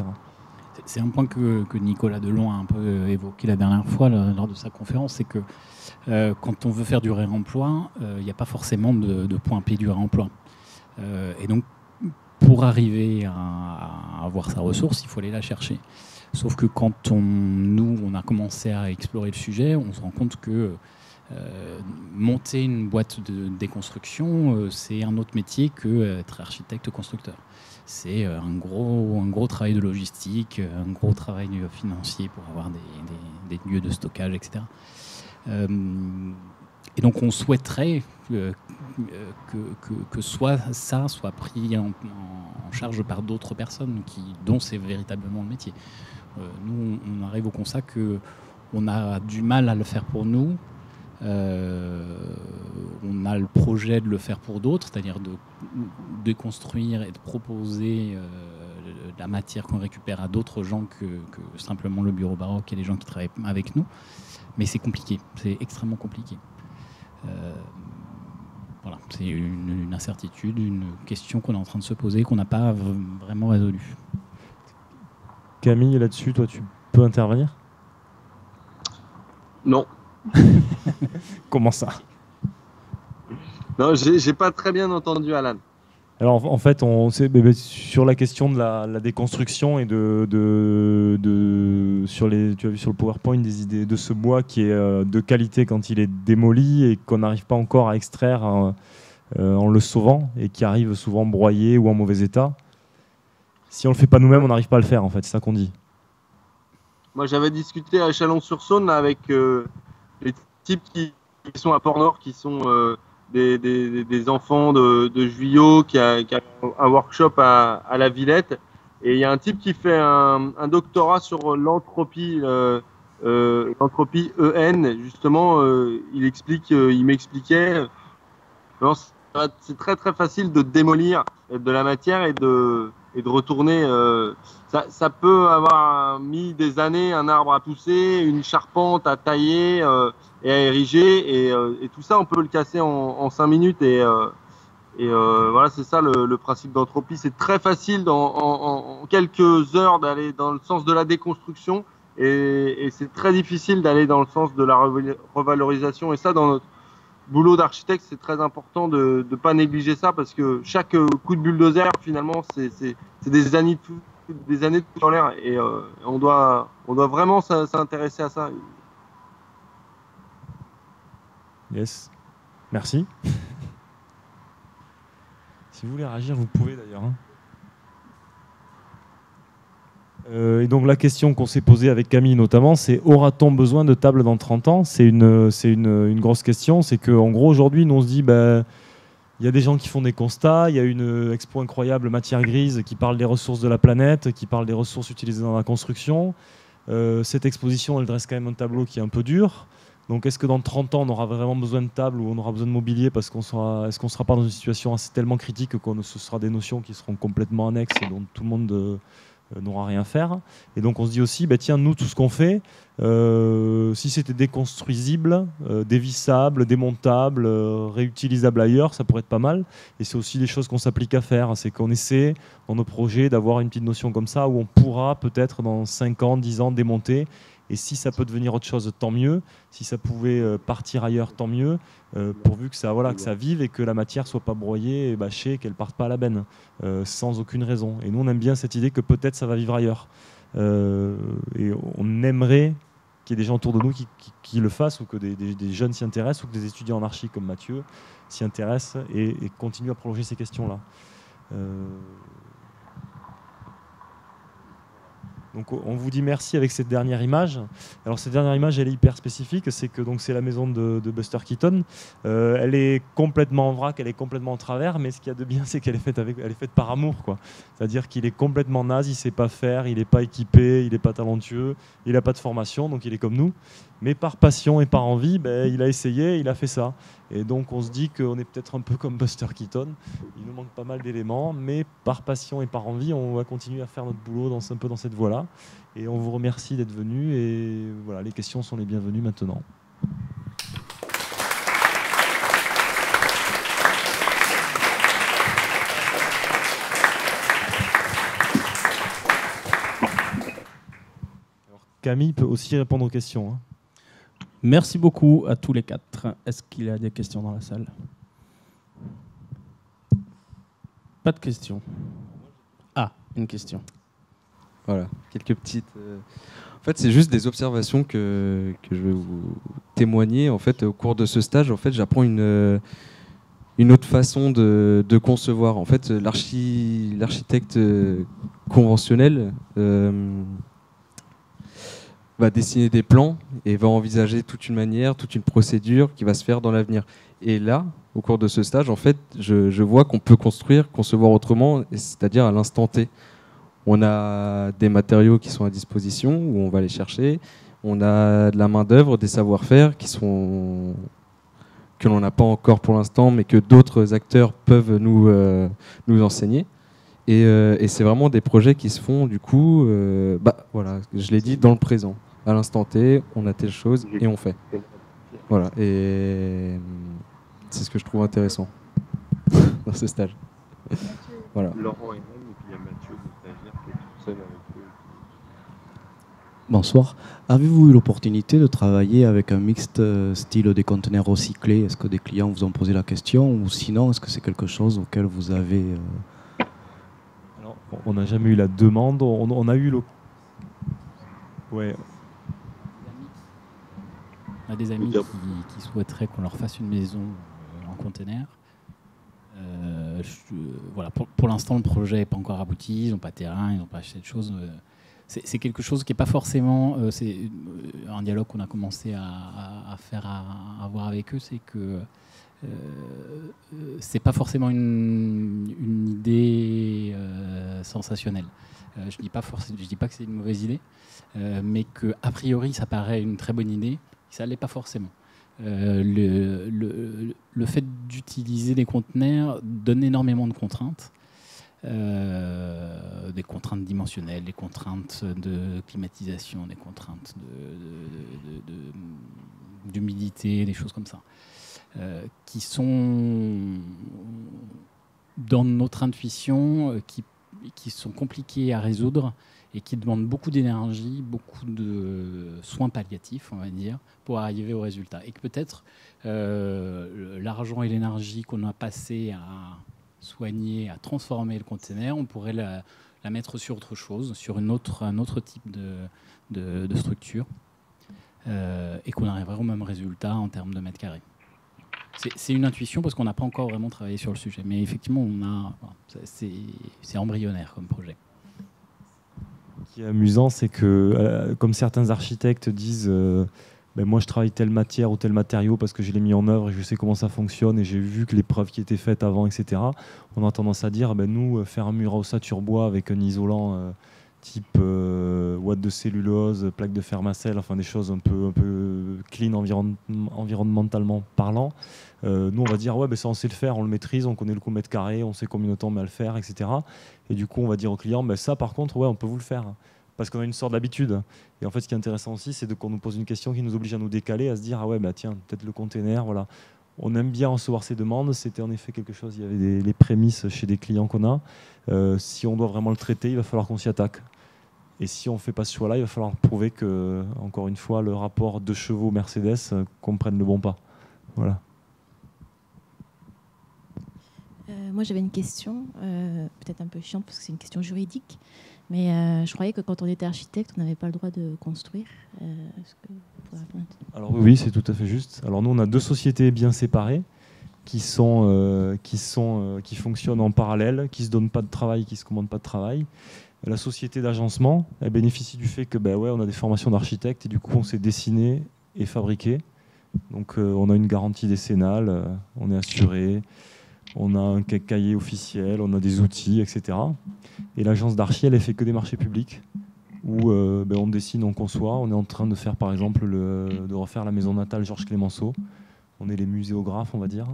C'est un point que Nicolas Delon a un peu évoqué la dernière fois lors de sa conférence, c'est que quand on veut faire du réemploi, il n'y a pas forcément de point P du réemploi. Et donc, pour arriver à avoir sa ressource, il faut aller la chercher. Sauf que quand on a commencé à explorer le sujet, on se rend compte que monter une boîte de déconstruction, c'est un autre métier que être architecte-constructeur. C'est un gros travail de logistique, un gros travail financier pour avoir des lieux de stockage, etc. Et donc on souhaiterait que ça soit pris en charge par d'autres personnes dont c'est véritablement le métier. Nous, on arrive au constat qu'on a du mal à le faire pour nous. On a le projet de le faire pour d'autres, c'est-à-dire de déconstruire et de proposer la matière qu'on récupère à d'autres gens que simplement le bureau baroque et les gens qui travaillent avec nous. Mais c'est compliqué, c'est extrêmement compliqué. Voilà, c'est une incertitude, une question qu'on est en train de se poser, qu'on n'a pas vraiment résolue. Camille, là-dessus, toi, tu peux intervenir? Non. Comment ça? Non, j'ai pas très bien entendu Alan. Alors en fait, sur la question de la déconstruction et tu as vu sur le PowerPoint des idées de ce bois qui est de qualité quand il est démoli et qu'on n'arrive pas encore à extraire en le sauvant et qui arrive souvent broyé ou en mauvais état. Si on le fait pas nous-mêmes, on n'arrive pas à le faire en fait, c'est ça qu'on dit. Moi j'avais discuté à Chalon-sur-Saône avec les types qui sont à Port-Nord, qui sont des enfants de Juillot, qui a un workshop à la Villette. Et il y a un type qui fait un doctorat sur l'entropie, l'entropie EN. Justement, il m'expliquait. C'est très très facile de démolir de la matière et de retourner. Ça peut avoir mis des années, un arbre à pousser, une charpente à tailler et à ériger, et tout ça on peut le casser en 5 minutes, et voilà, c'est ça le principe d'entropie. C'est très facile en quelques heures d'aller dans le sens de la déconstruction, et c'est très difficile d'aller dans le sens de la revalorisation, et ça dans notre boulot d'architecte c'est très important de ne pas négliger ça, parce que chaque coup de bulldozer finalement c'est des années de tout en l'air, et on doit vraiment s'intéresser à ça. Yes, merci. Si vous voulez réagir, vous pouvez d'ailleurs. Et donc la question qu'on s'est posée avec Camille notamment, c'est aura-t-on besoin de tables dans 30 ans? C'est une grosse question. C'est qu'en gros aujourd'hui, nous on se dit, il y a des gens qui font des constats, il y a une expo incroyable Matière Grise qui parle des ressources de la planète, qui parle des ressources utilisées dans la construction. Cette exposition, elle dresse quand même un tableau qui est un peu dur. Donc est-ce que dans 30 ans, on aura vraiment besoin de tables ou on aura besoin de mobilier, parce est-ce qu'on ne sera pas dans une situation tellement critique que ce sera des notions qui seront complètement annexes et dont tout le monde n'aura rien à faire. Et donc on se dit aussi, tiens, nous, tout ce qu'on fait, si c'était déconstruisible, dévissable, démontable, réutilisable ailleurs, ça pourrait être pas mal. Et c'est aussi des choses qu'on s'applique à faire. C'est qu'on essaie, dans nos projets, d'avoir une petite notion comme ça, où on pourra peut-être dans 5 ans, 10 ans, démonter. Et si ça peut devenir autre chose, tant mieux. Si ça pouvait partir ailleurs, tant mieux. Pourvu que ça vive et que la matière soit pas broyée et bâchée, qu'elle parte pas à la benne, sans aucune raison. Et nous, on aime bien cette idée que peut-être ça va vivre ailleurs. Et on aimerait qu'il y ait des gens autour de nous qui le fassent, ou que des jeunes s'y intéressent, ou que des étudiants en archi comme Mathieu s'y intéressent et continuent à prolonger ces questions-là. Donc on vous dit merci avec cette dernière image. Alors cette dernière image, elle est hyper spécifique. C'est que c'est la maison de Buster Keaton. Elle est complètement en vrac, elle est complètement en travers. Mais ce qu'il y a de bien, c'est qu'elle est faite par amour, quoi. C'est-à-dire qu'il est complètement naze, il sait pas faire, il n'est pas équipé, il n'est pas talentueux, il n'a pas de formation, donc il est comme nous. Mais par passion et par envie, il a essayé, il a fait ça. Et donc on se dit qu'on est peut-être un peu comme Buster Keaton. Il nous manque pas mal d'éléments, mais par passion et par envie, on va continuer à faire notre boulot un peu dans cette voie-là. Et on vous remercie d'être venus. Et voilà, les questions sont les bienvenues maintenant. Alors, Camille peut aussi répondre aux questions. Merci beaucoup à tous les 4. Est-ce qu'il y a des questions dans la salle? Pas de questions. Ah, une question. Voilà, quelques petites... En fait, c'est juste des observations que je vais vous témoigner. En fait, au cours de ce stage, j'apprends une autre façon de concevoir. En fait, l'architecte conventionnel va dessiner des plans et va envisager toute une manière, toute une procédure qui va se faire dans l'avenir. Et là, au cours de ce stage, en fait, je vois qu'on peut concevoir autrement, c'est-à-dire à l'instant T. On a des matériaux qui sont à disposition, où on va les chercher. On a de la main-d'œuvre, des savoir-faire que l'on n'a pas encore pour l'instant, mais que d'autres acteurs peuvent nous enseigner. Et c'est vraiment des projets qui se font, du coup, voilà, je l'ai dit, dans le présent. À l'instant T, on a telle chose et on fait. Voilà, et c'est ce que je trouve intéressant dans ce stage. Voilà. Laurent et même, et puis il y a Mathieu, le stagiaire, qui est tout seul avec eux. Bonsoir. Avez-vous eu l'opportunité de travailler avec un mixte style des conteneurs recyclés? Est-ce que des clients vous ont posé la question, ou sinon est-ce que c'est quelque chose auquel vous avez... Alors, on n'a jamais eu la demande, on a eu le... Ouais. On a des amis qui souhaiteraient qu'on leur fasse une maison en conteneur. Voilà, pour l'instant, le projet n'est pas encore abouti, ils n'ont pas de terrain, ils n'ont pas acheté de choses. C'est quelque chose qui n'est pas forcément... c'est un dialogue qu'on a commencé à faire, à avoir avec eux, c'est que c'est pas forcément une idée sensationnelle. Je dis pas que c'est une mauvaise idée, mais qu'a priori, ça paraît une très bonne idée, ça ne l'est pas forcément. Le fait d'utiliser des conteneurs donne énormément de contraintes. Des contraintes dimensionnelles, des contraintes de climatisation, des contraintes d'humidité, des choses comme ça, qui sont dans notre intuition, qui sont compliquées à résoudre et qui demandent beaucoup d'énergie, beaucoup de soins palliatifs, on va dire, pour arriver au résultat. Et que peut-être l'argent et l'énergie qu'on a passé à soigner, à transformer le conteneur, on pourrait la mettre sur autre chose, sur un autre type de structure, et qu'on arriverait au même résultat en termes de mètres carrés. C'est une intuition parce qu'on n'a pas encore vraiment travaillé sur le sujet, mais effectivement, c'est embryonnaire comme projet. Ce qui est amusant, c'est que, comme certains architectes disent moi je travaille telle matière ou tel matériau parce que je l'ai mis en œuvre et je sais comment ça fonctionne et j'ai vu que les preuves qui étaient faites avant, etc. On a tendance à dire, nous, faire un mur à ossature bois avec un isolant type ouate de cellulose, plaque de fermacelle, enfin des choses un peu clean environnementalement parlant. Nous, on va dire, ça on sait le faire, on le maîtrise, on connaît le coût mètre carré, on sait combien de temps on met à le faire, etc. Et du coup, on va dire au client, ça par contre, on peut vous le faire. Parce qu'on a une sorte d'habitude. Et en fait, ce qui est intéressant aussi, c'est qu'on nous pose une question qui nous oblige à nous décaler, à se dire, tiens, peut-être le container, voilà. On aime bien recevoir ces demandes. C'était en effet quelque chose, il y avait les prémices chez des clients qu'on a. Si on doit vraiment le traiter, il va falloir qu'on s'y attaque. Et si on ne fait pas ce choix-là, il va falloir prouver que, encore une fois, le rapport 2 chevaux Mercedes comprenne le bon pas. Voilà. Moi, j'avais une question, peut-être un peu chiante parce que c'est une question juridique, mais je croyais que quand on était architecte, on n'avait pas le droit de construire. Est-ce que vous pouvez répondre ? Alors oui, c'est tout à fait juste. Alors nous, on a 2 sociétés bien séparées qui fonctionnent en parallèle, qui ne se donnent pas de travail, qui ne se commandent pas de travail. La société d'agencement, elle bénéficie du fait que on a des formations d'architectes et du coup, on s'est dessiné et fabriqué. Donc on a une garantie décennale, on est assuré. On a un cahier officiel, on a des outils, etc. Et l'agence d'archi, elle fait que des marchés publics où on dessine, on conçoit. On est en train de faire, par exemple, de refaire la maison natale Georges Clemenceau. On est les muséographes, on va dire.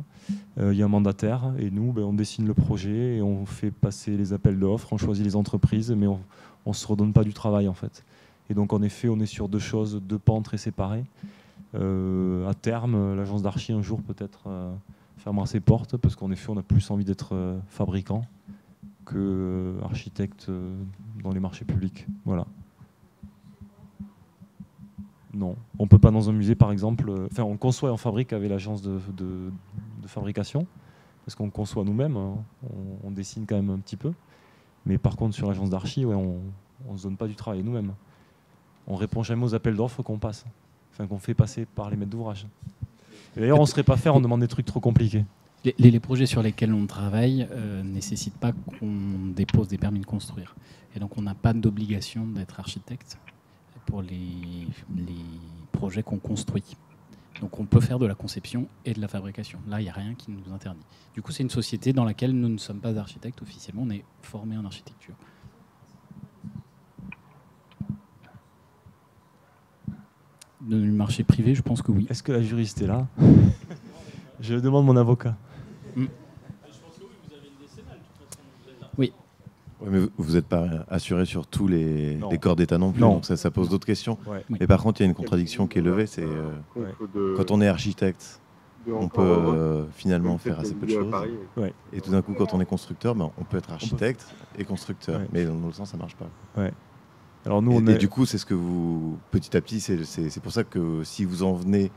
Il y a un mandataire et nous, on dessine le projet et on fait passer les appels d'offres, on choisit les entreprises, mais on ne se redonne pas du travail, en fait. Et donc, en effet, on est sur 2 choses, 2 pans très séparés. À terme, l'agence d'archi, un jour, peut-être... fermera ses portes parce qu'en effet on a plus envie d'être fabricant que architecte dans les marchés publics. Voilà. Non, on peut pas dans un musée par exemple. On conçoit et on fabrique avec l'agence de fabrication parce qu'on conçoit nous-mêmes. On dessine quand même un petit peu. Mais par contre sur l'agence d'archi, on se donne pas du travail nous-mêmes. On répond jamais aux appels d'offres qu'on passe, qu'on fait passer par les maîtres d'ouvrage. D'ailleurs, on ne saurait pas faire, on demande des trucs trop compliqués. Les projets sur lesquels on travaille ne nécessitent pas qu'on dépose des permis de construire. Et donc, on n'a pas d'obligation d'être architecte pour les projets qu'on construit. Donc, on peut faire de la conception et de la fabrication. Là, il n'y a rien qui nous interdit. Du coup, c'est une société dans laquelle nous ne sommes pas architectes officiellement, on est formés en architecture. Du marché privé, je pense que oui. Est-ce que la juriste est là? Je demande mon avocat. Je pense que oui, vous avez une décennale, de toute façon. Oui. Ouais, mais vous n'êtes pas assuré sur tous les corps d'État non plus, non. Donc ça pose d'autres questions. Ouais. Mais par contre, il y a une contradiction qui est levée, c'est quand on est architecte, on peut finalement faire assez peu de choses. Ouais. Et tout d'un coup, quand on est constructeur, on peut être architecte et constructeur. Ouais. Mais dans l'autre sens, ça ne marche pas. Ouais. Alors nous, et du coup, c'est ce que vous, petit à petit, c'est pour ça que si vous en venez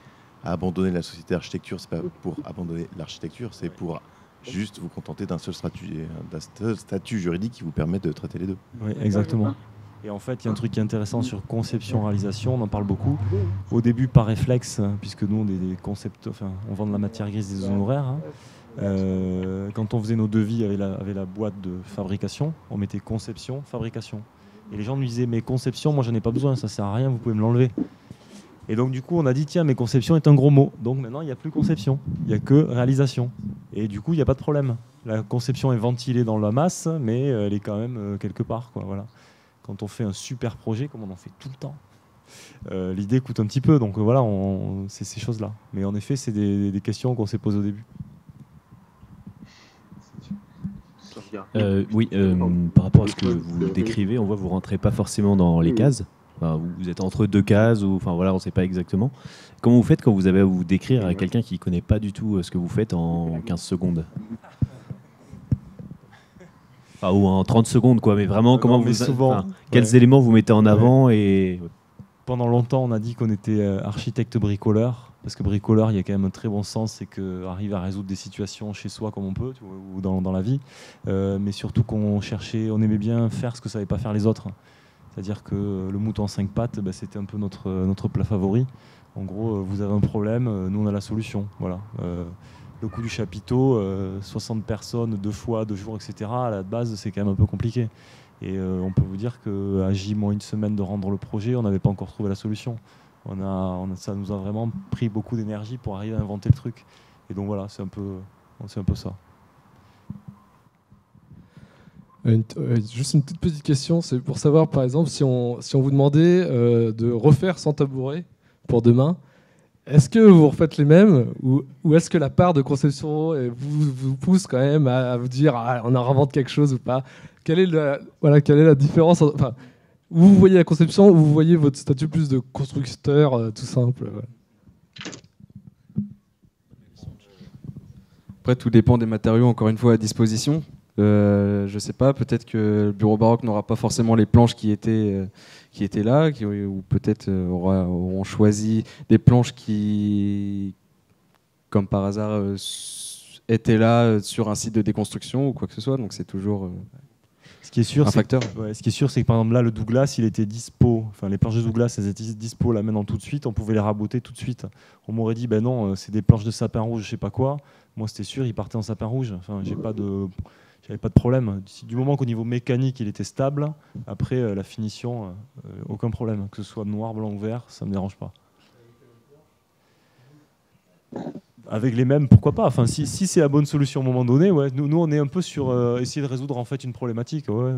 à abandonner la société d'architecture, c'est pas pour abandonner l'architecture, c'est pour juste vous contenter d'un seul statut juridique qui vous permet de traiter les deux. Oui, exactement. Et en fait, il y a un truc qui est intéressant sur conception-réalisation, on en parle beaucoup. Au début, par réflexe, puisque nous, on vend de la matière grise des honoraires. Quand on faisait nos devis avec la boîte de fabrication, on mettait conception, fabrication. Et les gens nous disaient, mais conception, moi, j'en ai pas besoin, ça sert à rien, vous pouvez me l'enlever. Et donc, du coup, on a dit, tiens, mais conception est un gros mot. Donc maintenant, il n'y a plus conception, il n'y a que réalisation. Et du coup, il n'y a pas de problème. La conception est ventilée dans la masse, mais elle est quand même quelque part, quoi, voilà. Quand on fait un super projet, comme on en fait tout le temps, l'idée coûte un petit peu. Donc voilà, c'est ces choses-là. Mais en effet, c'est des questions qu'on s'est posées au début. Oui, par rapport à ce que vous décrivez, on voit que vous ne rentrez pas forcément dans les cases. Enfin, vous êtes entre deux cases, ou enfin voilà, on ne sait pas exactement. Comment vous faites quand vous avez à vous décrire à quelqu'un qui ne connaît pas du tout ce que vous faites en 15 secondes? Enfin, ou en 30 secondes, quoi, mais vraiment, comment quels éléments vous mettez en avant et... Pendant longtemps, on a dit qu'on était architecte bricoleur, parce que bricoleur, il y a quand même un très bon sens, c'est qu'arrive à résoudre des situations chez soi comme on peut, tu vois, ou dans la vie, mais surtout on aimait bien faire ce que ne savaient pas faire les autres. C'est-à-dire que le mouton en 5 pattes, c'était un peu notre plat favori. En gros, vous avez un problème, nous on a la solution. Voilà. Le coup du chapiteau, 60 personnes, 2 fois, 2 jours, etc. À la base, c'est quand même un peu compliqué. Et on peut vous dire qu'à J-1 semaine de rendre le projet, on n'avait pas encore trouvé la solution. Ça nous a vraiment pris beaucoup d'énergie pour arriver à inventer le truc. Et donc voilà, c'est un peu ça. Juste une toute petite question, c'est pour savoir, par exemple, si on vous demandait de refaire 100 tabourets pour demain, est-ce que vous refaites les mêmes ou est-ce que la part de conception vous pousse quand même à vous dire on en réinvente quelque chose ou pas? Quelle est la différence enfin, où vous voyez la conception, où vous voyez votre statut plus de constructeur tout simple? Après, tout dépend des matériaux, encore une fois, à disposition. Je sais pas, peut-être que le bureau baroque n'aura pas forcément les planches qui étaient là, ou peut-être auront choisi des planches qui, comme par hasard, étaient là sur un site de déconstruction ou quoi que ce soit. Donc c'est toujours ce qui est sûr, un facteur. Ce qui est sûr, c'est que par exemple là, le Douglas, il était dispo. Enfin, les planches de Douglas, elles étaient dispo là maintenant tout de suite. On pouvait les raboter tout de suite. On m'aurait dit, ben non, c'est des planches de sapin rouge, je sais pas quoi. Moi, c'était sûr, il partait en sapin rouge. Enfin, j'avais pas de problème. Du moment qu'au niveau mécanique, il était stable, après la finition, aucun problème. Que ce soit noir, blanc ou vert, ça ne me dérange pas. Avec les mêmes, pourquoi pas. Enfin, si c'est la bonne solution à un moment donné, ouais. Nous, on est un peu sur essayer de résoudre en fait une problématique. Ouais.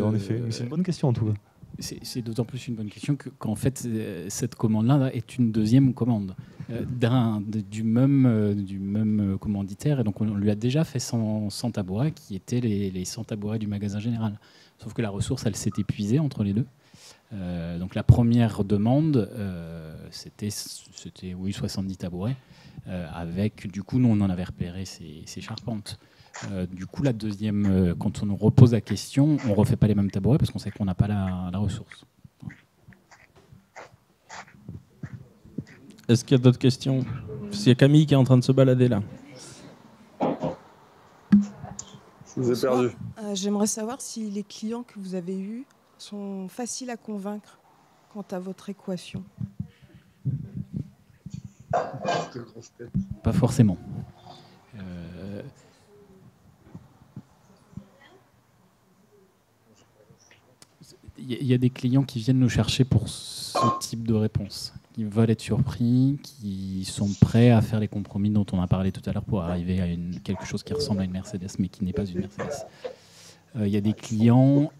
En effet. C'est une bonne question en tout cas. C'est d'autant plus une bonne question qu'en fait, cette commande-là est une deuxième commande du même commanditaire. Et donc, on lui a déjà fait 100 tabourets qui étaient les 100 tabourets du magasin général. Sauf que la ressource, elle s'est épuisée entre les deux. Donc, la première demande, c'était 70 tabourets. Avec, du coup, nous, on en avait repéré ces charpentes. Du coup, la deuxième, quand on nous repose la question, on ne refait pas les mêmes tabourets parce qu'on sait qu'on n'a pas la ressource. Est-ce qu'il y a d'autres questions? Il y a Camille qui est en train de se balader là. Je vous ai perdu. J'aimerais savoir si les clients que vous avez eus sont faciles à convaincre quant à votre équation. Pas forcément. Il y a des clients qui viennent nous chercher pour ce type de réponse. Ils veulent être surpris, qui sont prêts à faire les compromis dont on a parlé tout à l'heure pour arriver à quelque chose qui ressemble à une Mercedes, mais qui n'est pas une Mercedes. Il y a des clients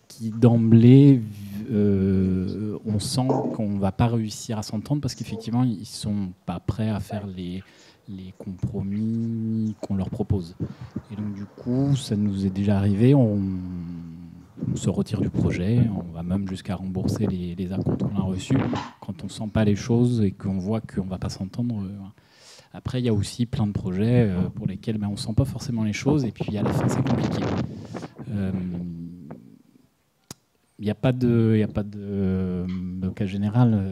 qui, d'emblée, on sent qu'on ne va pas réussir à s'entendre parce qu'effectivement, ils ne sont pas prêts à faire les compromis qu'on leur propose. Et donc, du coup, ça nous est déjà arrivé. On se retire du projet, on va même jusqu'à rembourser les acomptes qu'on a reçus quand on ne sent pas les choses et qu'on voit qu'on ne va pas s'entendre. Après, il y a aussi plein de projets pour lesquels on ne sent pas forcément les choses et puis à la fin, c'est compliqué. Il n'y a pas de cas général.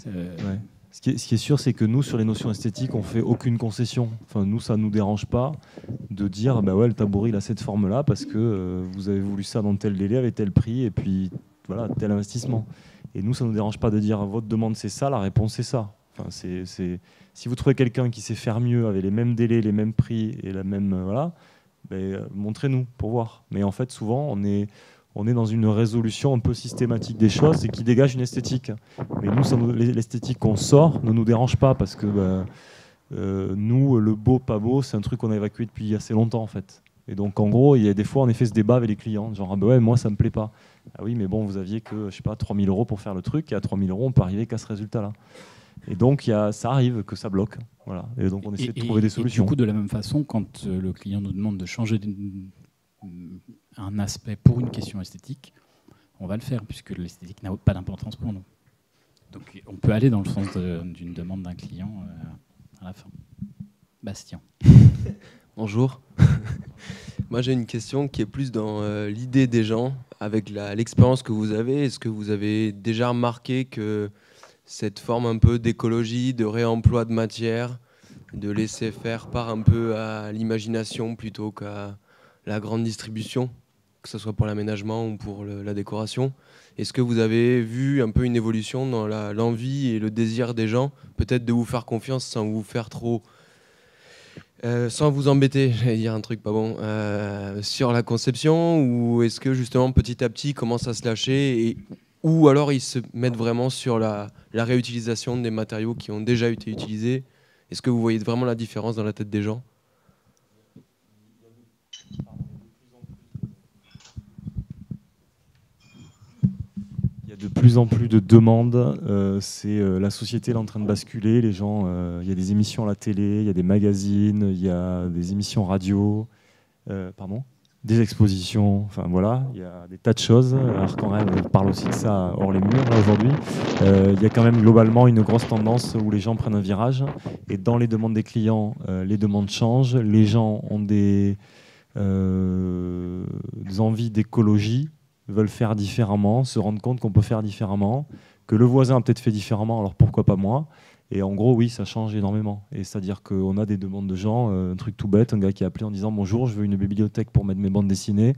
Ouais. Ce qui est sûr, c'est que nous, sur les notions esthétiques, on fait aucune concession. Enfin, nous, ça ne nous dérange pas de dire bah ouais, le tabouret, il a cette forme-là parce que vous avez voulu ça dans tel délai, avec tel prix, et puis voilà, tel investissement. Et nous, ça ne nous dérange pas de dire votre demande, c'est ça, la réponse, c'est ça. Enfin, si vous trouvez quelqu'un qui sait faire mieux, avec les mêmes délais, les mêmes prix et la même. Voilà, ben, montrez-nous pour voir. Mais en fait, souvent, on est dans une résolution un peu systématique des choses et qui dégage une esthétique. Mais nous, l'esthétique qu'on sort ne nous dérange pas parce que nous, le beau, pas beau, c'est un truc qu'on a évacué depuis assez longtemps en fait. Et donc en gros, il y a des fois en effet ce débat avec les clients, genre ah bah ouais, moi ça me plaît pas. Ah oui, mais bon, vous aviez que je sais pas 3 000 € pour faire le truc et à 3 000 €, on peut arriver qu'à ce résultat-là. Et donc ça arrive que ça bloque. Voilà. Et donc on essaie de trouver des solutions. Et du coup, de la même façon, quand le client nous demande de changer un aspect pour une question esthétique, on va le faire puisque l'esthétique n'a pas d'importance pour nous. Donc on peut aller dans le sens d'une demande d'un client à la fin. Bastien. Bonjour. Moi j'ai une question qui est plus dans l'idée des gens, avec l'expérience que vous avez. Est-ce que vous avez déjà remarqué que cette forme un peu d'écologie, de réemploi de matière, de laisser faire part un peu à l'imagination plutôt qu'à la grande distribution, que ce soit pour l'aménagement ou pour la décoration. Est-ce que vous avez vu un peu une évolution dans l'envie et le désir des gens, peut-être de vous faire confiance sans vous faire trop... sans vous embêter, j'allais dire un truc pas bon, sur la conception, ou est-ce que justement petit à petit ils commencent à se lâcher, ou alors ils se mettent vraiment sur la réutilisation des matériaux qui ont déjà été utilisés? Est-ce que vous voyez vraiment la différence dans la tête des gens? Il y a de plus en plus de demandes. La société est en train de basculer. Les gens, il y a des émissions à la télé, il y a des magazines, il y a des émissions radio, des expositions. Enfin voilà, il y a des tas de choses. Arc-en-Rêve parle aussi de ça hors les murs là aujourd'hui. Il y a quand même globalement une grosse tendance où les gens prennent un virage. Et dans les demandes des clients, les demandes changent. Les gens ont des envies d'écologie, veulent faire différemment, se rendent compte qu'on peut faire différemment, que le voisin a peut-être fait différemment, alors pourquoi pas moi? Et en gros, oui, ça change énormément. Et c'est-à-dire qu'on a des demandes de gens, un truc tout bête, un gars qui a appelé en disant « Bonjour, je veux une bibliothèque pour mettre mes bandes dessinées,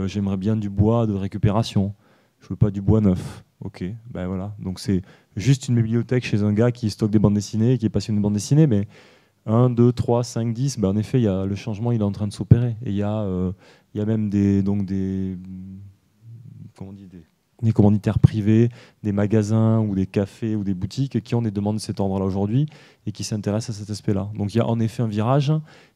j'aimerais bien du bois de récupération, je veux pas du bois neuf. » Ok, ben voilà. Donc c'est juste une bibliothèque chez un gars qui stocke des bandes dessinées, qui est passionné de bandes dessinées, mais 1, 2, 3, 5, 10, ben en effet, le changement il est en train de s'opérer. Et il y a même des commanditaires privés, des magasins ou des cafés ou des boutiques qui ont des demandes de cet ordre-là aujourd'hui et qui s'intéressent à cet aspect-là. Donc il y a en effet un virage,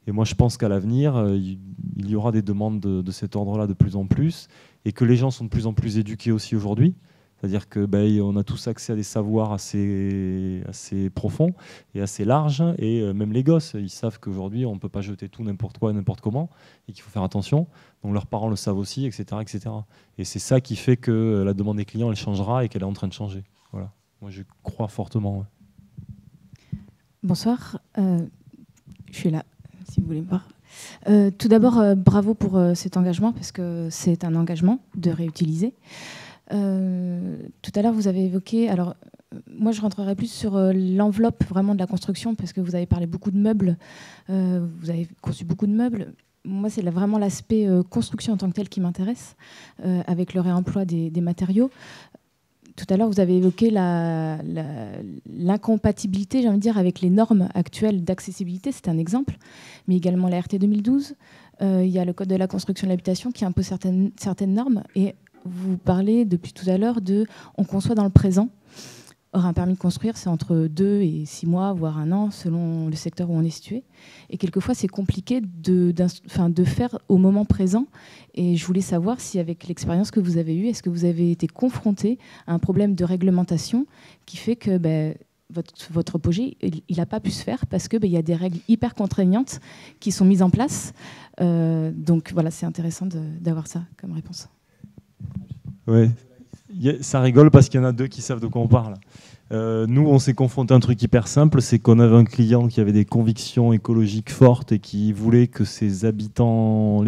et moi je pense qu'à l'avenir, il y aura des demandes de cet ordre-là de plus en plus, et que les gens sont de plus en plus éduqués aussi aujourd'hui. C'est-à-dire qu'on a tous accès à des savoirs assez profonds et assez larges, et même les gosses, ils savent qu'aujourd'hui on ne peut pas jeter tout n'importe quoi, n'importe comment, et qu'il faut faire attention. Donc leurs parents le savent aussi, etc. etc. Et c'est ça qui fait que la demande des clients, elle changera et qu'elle est en train de changer. Voilà. Moi je crois fortement. Ouais. Bonsoir, je suis là, si vous voulez me voir. Tout d'abord, bravo pour cet engagement, parce que c'est un engagement de réutiliser. Tout à l'heure, vous avez évoqué... Alors, moi, je rentrerai plus sur l'enveloppe vraiment de la construction, parce que vous avez parlé beaucoup de meubles, vous avez conçu beaucoup de meubles. Moi, c'est vraiment l'aspect construction en tant que tel qui m'intéresse, avec le réemploi des matériaux. Tout à l'heure, vous avez évoqué l'incompatibilité, j'ai envie de dire, avec les normes actuelles d'accessibilité, c'est un exemple, mais également la RT 2012. Il y a le Code de la construction et de l'habitation qui impose certaines normes, et vous parlez depuis tout à l'heure de « on conçoit dans le présent ». Or, un permis de construire, c'est entre 2 et 6 mois, voire 1 an, selon le secteur où on est situé. Et quelquefois, c'est compliqué de faire au moment présent. Et je voulais savoir si, avec l'expérience que vous avez eue, est-ce que vous avez été confronté à un problème de réglementation qui fait que votre projet, il n'a pas pu se faire parce qu'il y a des règles hyper contraignantes qui sont mises en place. Donc voilà, c'est intéressant d'avoir ça comme réponse. Ouais. Ça rigole parce qu'il y en a 2 qui savent de quoi on parle. Nous, on s'est confronté à un truc hyper simple, c'est qu'on avait un client qui avait des convictions écologiques fortes et qui voulait que les habitants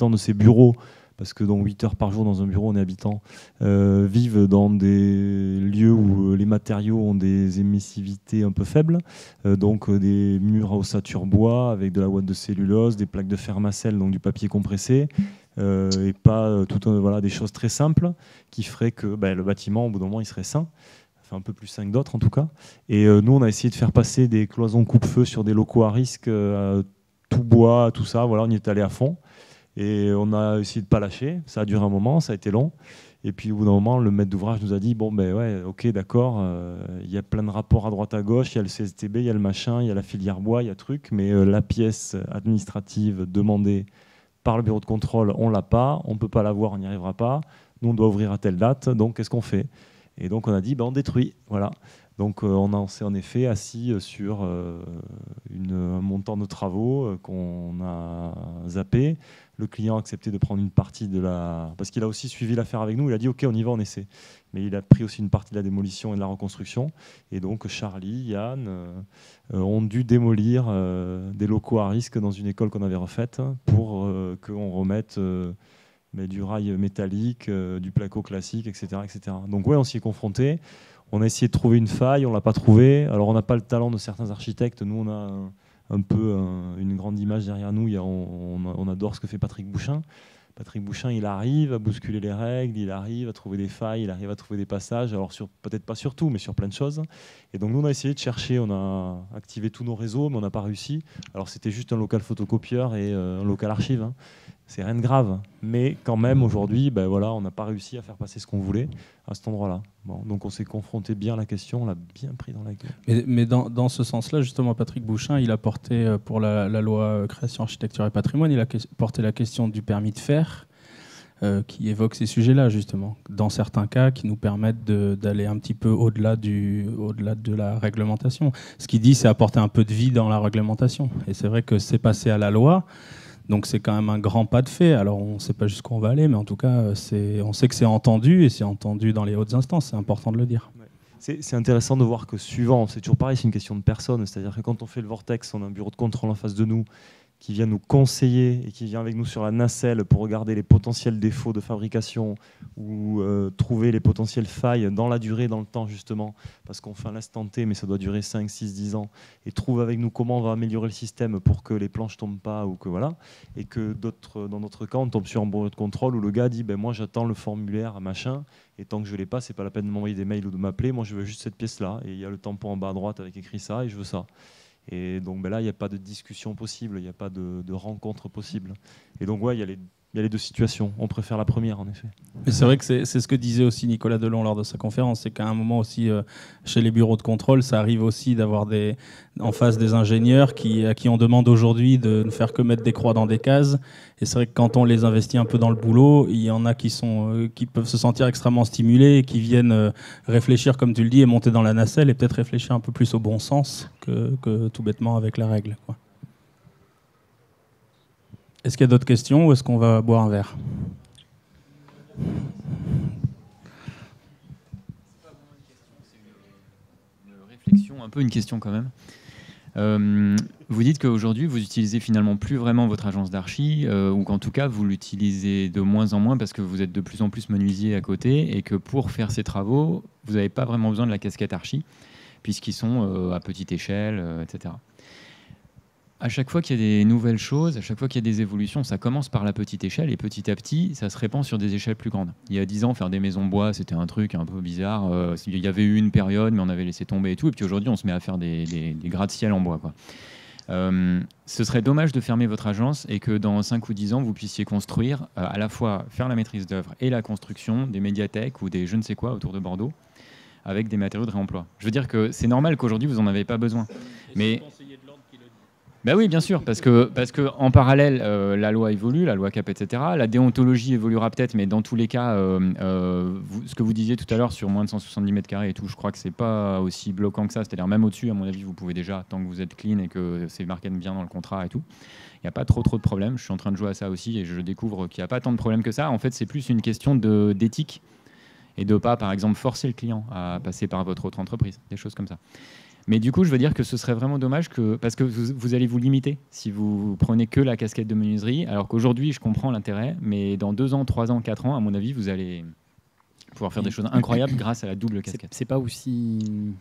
de ses bureaux parce que donc 8 heures par jour dans un bureau, on est habitant, vivent dans des lieux où les matériaux ont des émissivités un peu faibles, donc des murs à ossature bois avec de la ouate de cellulose, des plaques de Fermacell, donc du papier compressé, et pas voilà, des choses très simples qui feraient que le bâtiment, au bout d'un moment, il serait sain. Un peu plus sain que d'autres en tout cas. Et nous, on a essayé de faire passer des cloisons coupe-feu sur des locaux à risque, tout bois, tout ça. Voilà, on y est allé à fond. Et on a essayé de ne pas lâcher. Ça a duré un moment, ça a été long. Et puis au bout d'un moment, le maître d'ouvrage nous a dit bon, ouais, ok, d'accord, il y a plein de rapports à droite à gauche, il y a le CSTB, il y a le machin, il y a la filière bois, il y a truc, mais la pièce administrative demandée par le bureau de contrôle, on l'a pas, on ne peut pas l'avoir, on n'y arrivera pas. Nous, on doit ouvrir à telle date, donc qu'est-ce qu'on fait ? Et donc on a dit, on détruit. Voilà. Donc on s'est en effet assis sur un montant de travaux qu'on a zappé. Le client a accepté de prendre une partie de la... Parce qu'il a aussi suivi l'affaire avec nous, il a dit, ok, on y va, on essaie. Mais il a pris aussi une partie de la démolition et de la reconstruction. Et donc Charlie, Yann ont dû démolir des locaux à risque dans une école qu'on avait refaite pour qu'on remette... du rail métallique, du placo classique, etc., etc. Donc ouais, on s'y est confronté. On a essayé de trouver une faille, on ne l'a pas trouvée. Alors on n'a pas le talent de certains architectes. Nous, on a un peu une grande image derrière nous. On adore ce que fait Patrick Bouchain. Patrick Bouchain, il arrive à bousculer les règles, il arrive à trouver des failles, il arrive à trouver des passages. Alors peut-être pas sur tout, mais sur plein de choses. Et donc nous, on a essayé de chercher, on a activé tous nos réseaux, mais on n'a pas réussi. Alors c'était juste un local photocopieur et un local archive. C'est rien de grave, mais quand même aujourd'hui, on n'a pas réussi à faire passer ce qu'on voulait à cet endroit-là. Bon, donc on s'est confronté bien à la question, on l'a bien pris dans la gueule. Mais dans ce sens-là, justement, Patrick Bouchain, il a porté pour la loi création, architecture et patrimoine, il a porté la question du permis de faire, qui évoque ces sujets-là, justement, dans certains cas, qui nous permettent d'aller un petit peu au-delà de la réglementation. Ce qu'il dit, c'est apporter un peu de vie dans la réglementation. Et c'est vrai que c'est passé à la loi. Donc c'est quand même un grand pas de fait. Alors on ne sait pas jusqu'où on va aller, mais en tout cas, on sait que c'est entendu, et c'est entendu dans les hautes instances, c'est important de le dire. C'est intéressant de voir que suivant, c'est toujours pareil, c'est une question de personne. C'est-à-dire que quand on fait le Vortex, on a un bureau de contrôle en face de nous qui vient nous conseiller et qui vient avec nous sur la nacelle pour regarder les potentiels défauts de fabrication ou trouver les potentielles failles dans la durée, dans le temps justement, parce qu'on fait un instant T, mais ça doit durer 5, 6, 10 ans, et trouve avec nous comment on va améliorer le système pour que les planches tombent pas, ou que voilà, et que dans notre cas, on tombe sur un bureau de contrôle où le gars dit moi j'attends le formulaire machin, et tant que je l'ai pas, c'est pas la peine de m'envoyer des mails ou de m'appeler, moi je veux juste cette pièce-là, et il y a le tampon en bas à droite avec écrit ça, et je veux ça. Et donc là, il n'y a pas de discussion possible, il n'y a pas de rencontre possible. Et donc, ouais, il y a les deux situations. On préfère la première, en effet. Mais c'est vrai que c'est ce que disait aussi Nicolas Delon lors de sa conférence, c'est qu'à un moment aussi, chez les bureaux de contrôle, ça arrive aussi d'avoir en face des ingénieurs à qui on demande aujourd'hui de ne faire que mettre des croix dans des cases. Et c'est vrai que quand on les investit un peu dans le boulot, il y en a qui peuvent se sentir extrêmement stimulés et qui viennent réfléchir, comme tu le dis, et monter dans la nacelle et peut-être réfléchir un peu plus au bon sens que tout bêtement avec la règle, quoi. Est-ce qu'il y a d'autres questions ou est-ce qu'on va boire un verre ? Un peu une question quand même. Vous dites qu'aujourd'hui, vous utilisez finalement plus vraiment votre agence d'archi, ou qu'en tout cas, vous l'utilisez de moins en moins parce que vous êtes de plus en plus menuisier à côté et que pour faire ces travaux, vous n'avez pas vraiment besoin de la casquette archi, puisqu'ils sont à petite échelle, etc. À chaque fois qu'il y a des nouvelles choses, à chaque fois qu'il y a des évolutions, ça commence par la petite échelle et petit à petit, ça se répand sur des échelles plus grandes. Il y a 10 ans, faire des maisons bois, c'était un truc un peu bizarre. Il y avait eu une période, mais on avait laissé tomber et tout. Et puis aujourd'hui, on se met à faire des gratte-ciel en bois, quoi. Ce serait dommage de fermer votre agence et que dans 5 ou 10 ans, vous puissiez construire, à la fois faire la maîtrise d'œuvre et la construction des médiathèques ou des je ne sais quoi autour de Bordeaux avec des matériaux de réemploi. Je veux dire que c'est normal qu'aujourd'hui, vous n'en avez pas besoin. Mais... Ben oui, bien sûr, parce que en parallèle, la loi évolue, la loi CAP, etc. La déontologie évoluera peut-être, mais dans tous les cas, ce que vous disiez tout à l'heure sur moins de 170 mètres carrés et tout, je crois que c'est pas aussi bloquant que ça. C'est-à-dire même au-dessus, à mon avis, vous pouvez déjà, tant que vous êtes clean et que c'est marqué bien dans le contrat et tout, il n'y a pas trop de problèmes. Je suis en train de jouer à ça aussi et je découvre qu'il n'y a pas tant de problèmes que ça. En fait, c'est plus une question d'éthique et de pas, par exemple, forcer le client à passer par votre autre entreprise, des choses comme ça. Mais du coup, je veux dire que ce serait vraiment dommage parce que vous allez vous limiter si vous prenez que la casquette de menuiserie, alors qu'aujourd'hui, je comprends l'intérêt, mais dans 2 ans, 3 ans, 4 ans, à mon avis, vous allez pouvoir faire des choses incroyables grâce à la double casquette. C'est pas aussi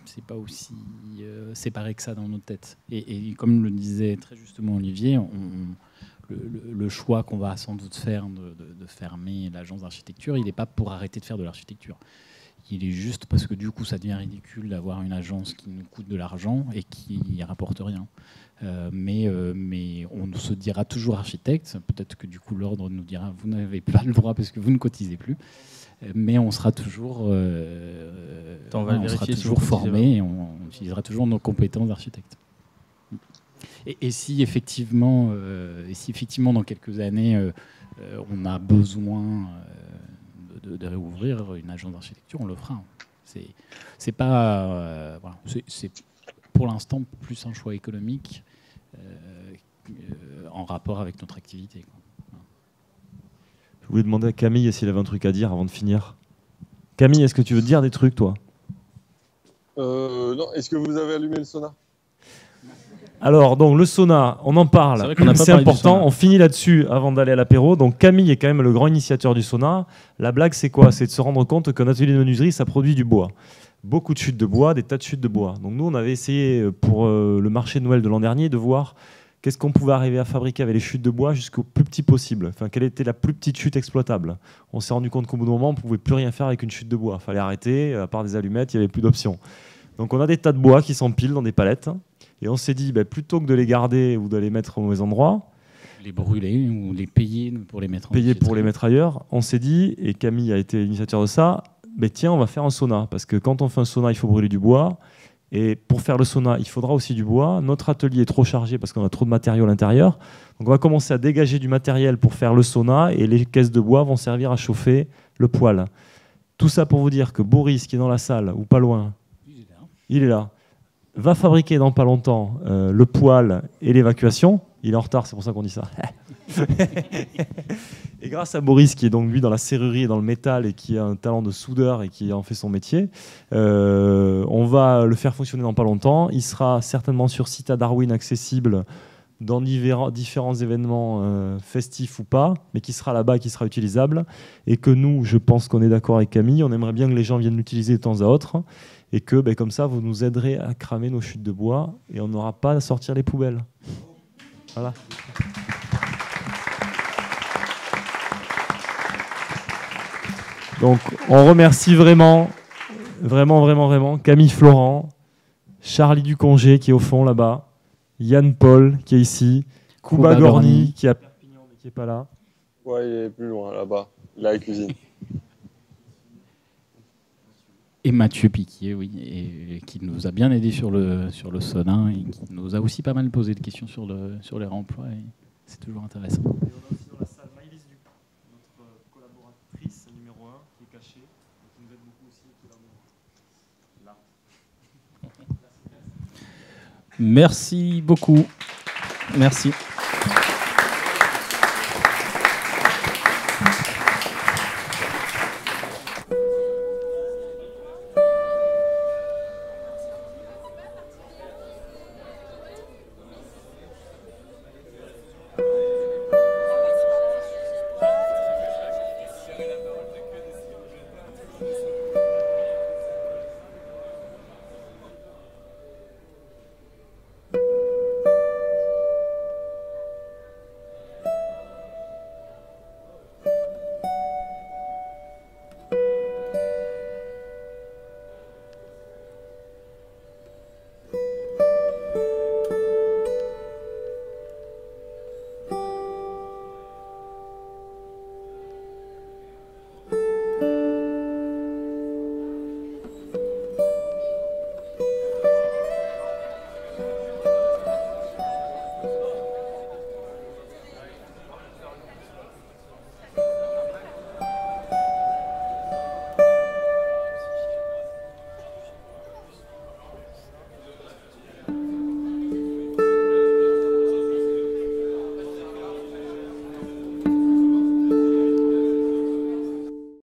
séparé que ça dans notre tête. Et comme le disait très justement Olivier, le choix qu'on va sans doute faire de fermer l'agence d'architecture, il n'est pas pour arrêter de faire de l'architecture. Il est juste parce que du coup, ça devient ridicule d'avoir une agence qui nous coûte de l'argent et qui ne rapporte rien. Mais on se dira toujours architecte. Peut-être que du coup, l'ordre nous dira vous n'avez pas le droit parce que vous ne cotisez plus. Mais on sera toujours, formé et on utilisera toujours nos compétences d'architecte. Et si effectivement, dans quelques années, on a besoin de réouvrir une agence d'architecture, on le fera. C'est pas, voilà, c'est pour l'instant plus un choix économique en rapport avec notre activité, quoi. Je voulais demander à Camille s'il avait un truc à dire avant de finir. Camille, est-ce que tu veux dire des trucs, toi? Non, est-ce que vous avez allumé le sauna? Alors, donc, le sauna, on en parle, c'est important, on finit là-dessus avant d'aller à l'apéro. Donc Camille est quand même le grand initiateur du sauna. La blague, c'est quoi? C'est de se rendre compte qu'un atelier de menuiserie, ça produit du bois. Beaucoup de chutes de bois, des tas de chutes de bois. Donc nous, on avait essayé pour le marché de Noël de l'an dernier de voir qu'est-ce qu'on pouvait arriver à fabriquer avec les chutes de bois jusqu'au plus petit possible. Enfin, quelle était la plus petite chute exploitable? On s'est rendu compte qu'au bout d'un moment, on ne pouvait plus rien faire avec une chute de bois. Il fallait arrêter, à part des allumettes, il n'y avait plus d'options. Donc on a des tas de bois qui s'empilent dans des palettes. Et on s'est dit, plutôt que de les garder ou de les mettre au mauvais endroit, les brûler ou les payer pour les mettre ailleurs, on s'est dit, et Camille a été l'initiateur de ça, tiens, on va faire un sauna. Parce que quand on fait un sauna, il faut brûler du bois. Et pour faire le sauna, il faudra aussi du bois. Notre atelier est trop chargé parce qu'on a trop de matériaux à l'intérieur. Donc on va commencer à dégager du matériel pour faire le sauna et les caisses de bois vont servir à chauffer le poêle. Tout ça pour vous dire que Boris, qui est dans la salle, ou pas loin, il est là, va fabriquer dans pas longtemps le poêle et l'évacuation. Il est en retard, c'est pour ça qu'on dit ça. Et grâce à Boris, qui est donc lui dans la serrurerie et dans le métal et qui a un talent de soudeur et qui en fait son métier, on va le faire fonctionner dans pas longtemps. Il sera certainement sur site à Darwin, accessible dans différents événements festifs ou pas, mais qui sera là-bas, qui sera utilisable. Et que nous, je pense qu'on est d'accord avec Camille, on aimerait bien que les gens viennent l'utiliser de temps à autre. Et que comme ça, vous nous aiderez à cramer nos chutes de bois et on n'aura pas à sortir les poubelles. Voilà. Donc, on remercie vraiment Camille Florent, Charlie Ducongé qui est au fond là-bas, Yann Paul qui est ici, Kuba Gorny qui est à Perpignan mais qui n'est pas là. Ouais, il est plus loin là-bas, la cuisine. Et Mathieu Piquier, oui, et qui nous a bien aidé sur le sauna et qui nous a aussi pas mal posé de questions sur les réemplois. Et c'est toujours intéressant. Et on a aussi dans la salle Maëlys Duc, notre collaboratrice numéro 1, qui est cachée, et qui nous aide beaucoup aussi, qui est là. Merci beaucoup. Merci.